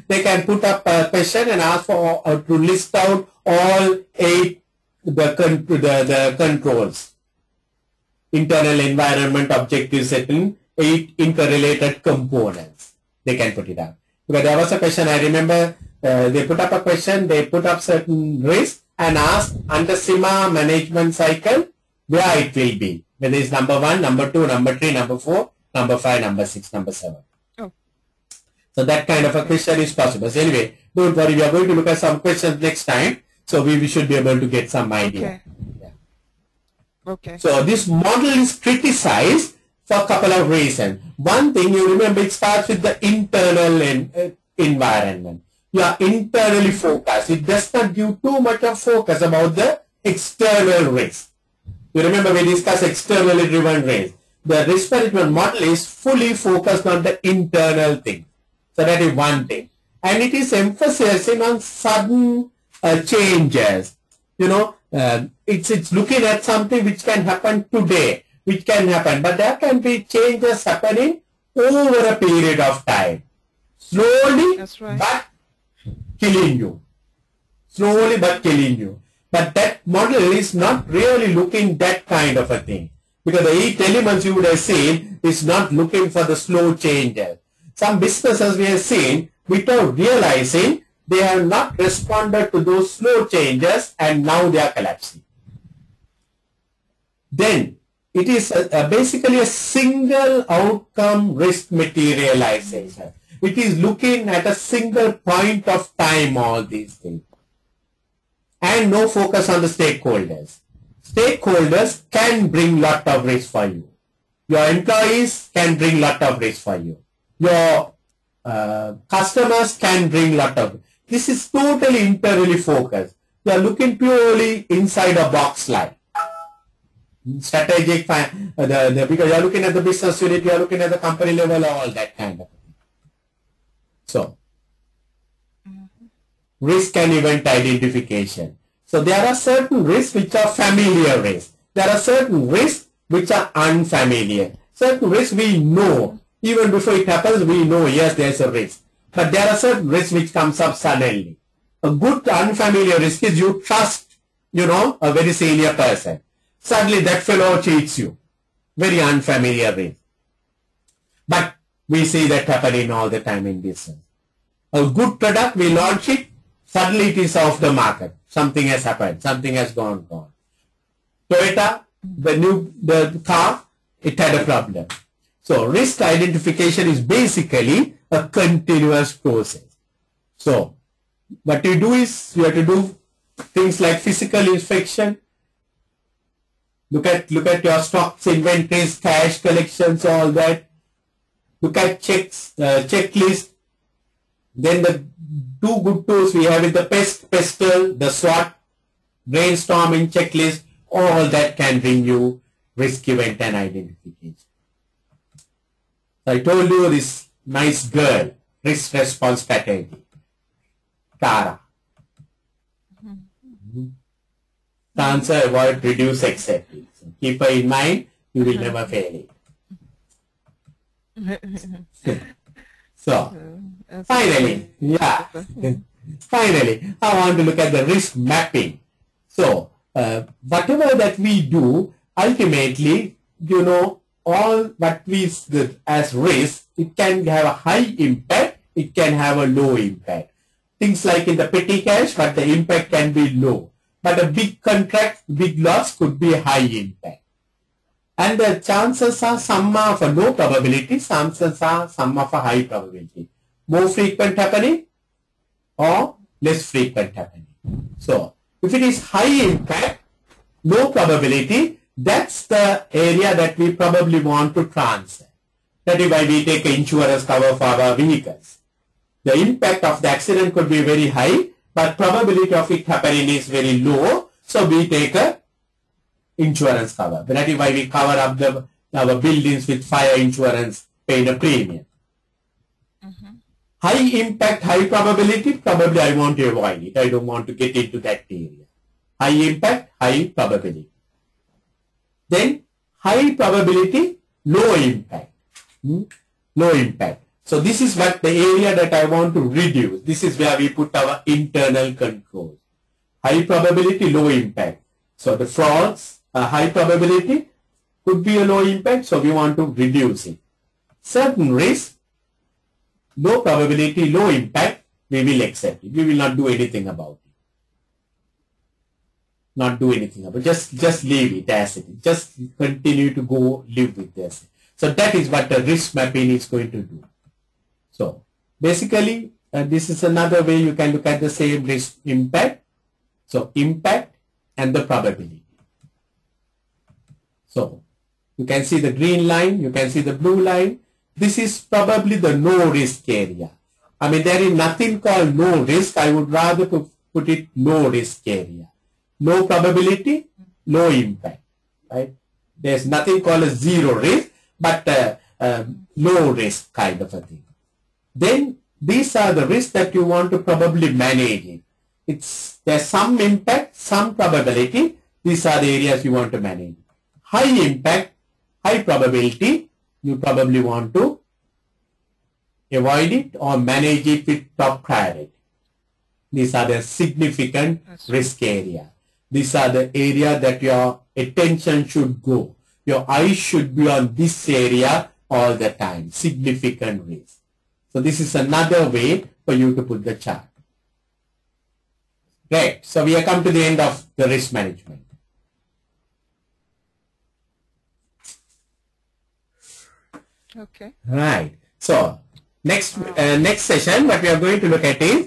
they can put up a question and ask for to list out all 8 the controls. Internal environment, objective setting, 8 interrelated components. They can put it up. Because there was a question, I remember, they put up a question, they put up certain risks and asked under SIMA management cycle where it will be. Whether it's number 1, number 2, number 3, number 4, number 5, number 6, number 7. Oh. So that kind of a question is possible. So anyway, don't worry, we are going to look at some questions next time. So we should be able to get some idea. Okay. Okay. So this model is criticized for a couple of reasons. One thing, you remember, it starts with the internal environment. You are internally focused. It does not give too much of focus about the external risk. You remember we discussed externally driven risk. The risk management model is fully focused on the internal thing. So that is one thing. And it is emphasizing on sudden changes. You know, it's looking at something which can happen today, which can happen, but there can be changes happening over a period of time. Slowly, but killing you. Slowly, but killing you. But that model is not really looking that kind of a thing. Because the 8 elements you would have seen is not looking for the slow changes. Some businesses we have seen, without realizing, they have not responded to those slow changes and now they are collapsing. Then, it is basically a single outcome risk materialization. It is looking at a single point of time, all these things. and no focus on the stakeholders. Stakeholders can bring lot of risk for you. Your employees can bring lot of risk for you. Your customers can bring lot of. This is totally internally focused. You are looking purely inside a box line. Strategic, because you are looking at the business unit, you are looking at the company level, all that kind of thing. So, risk and event identification. So, there are certain risks which are familiar risks. There are certain risks which are unfamiliar. Certain risks we know. Even before it happens, we know, yes, there's a risk. But there are certain risks which comes up suddenly. A good unfamiliar risk is you trust, a very senior person. Suddenly that fellow cheats you. Very unfamiliar risk. But we see that happening all the time in business. A good product, we launch it, suddenly it is off the market. Something has happened. Something has gone wrong. Toyota, the car, it had a problem. So risk identification is basically a continuous process. So what you do is you have to do things like physical inspection. Look at your stocks, inventories, cash collections, all that. Look at checklist. Then the two good tools we have is the pestle, the SWOT, brainstorming checklist. All that can bring you risk event and identification. So I told you this nice girl, risk response strategy. Tara. The answer, avoid, reduce, accept. So keep her in mind, you will never fail it. So, finally, finally, I want to look at the risk mapping. So, whatever that we do, ultimately, all what we see as risk, it can have a high impact, it can have a low impact. Things like in the petty cash, but the impact can be low. But a big contract, big loss could be high impact. And the chances are some of a low probability, chances are some of a high probability. More frequent happening or less frequent happening. So, if it is high impact, low probability, that's the area that we probably want to transfer. That is why we take an insurance cover for our vehicles. The impact of the accident could be very high, but probability of it happening is very low. So we take a insurance cover. That is why we cover up our buildings with fire insurance, paying a premium. High impact, high probability, probably I want to avoid it. I don't want to get into that area. High impact, high probability. Then high probability, low impact. Low impact. So this is what the area that I want to reduce. This is where we put our internal controls. High probability, low impact. So the frauds, high probability, could be a low impact, so we want to reduce it. Certain risk, low probability, low impact, we will accept it. We will not do anything about it. Not do anything about it. Just leave it as it is. Just continue to go live with this. So that is what the risk mapping is going to do. So basically, this is another way you can look at the same risk impact. So impact and the probability. So you can see the green line, you can see the blue line. This is probably the no risk area. I mean, there is nothing called no risk. I would rather put it no risk area. Low probability, low impact, right? There's nothing called a zero risk, but low risk kind of a thing. Then these are the risks that you want to probably manage it. There's some impact, some probability. These are the areas you want to manage. High impact, high probability, you probably want to avoid it or manage it with top priority. These are the significant risk area. These are the area that your attention should go. Your eyes should be on this area all the time. Significant risk. So this is another way for you to put the chart. Right. So we have come to the end of the risk management. Okay. Right. So next session, what we are going to look at is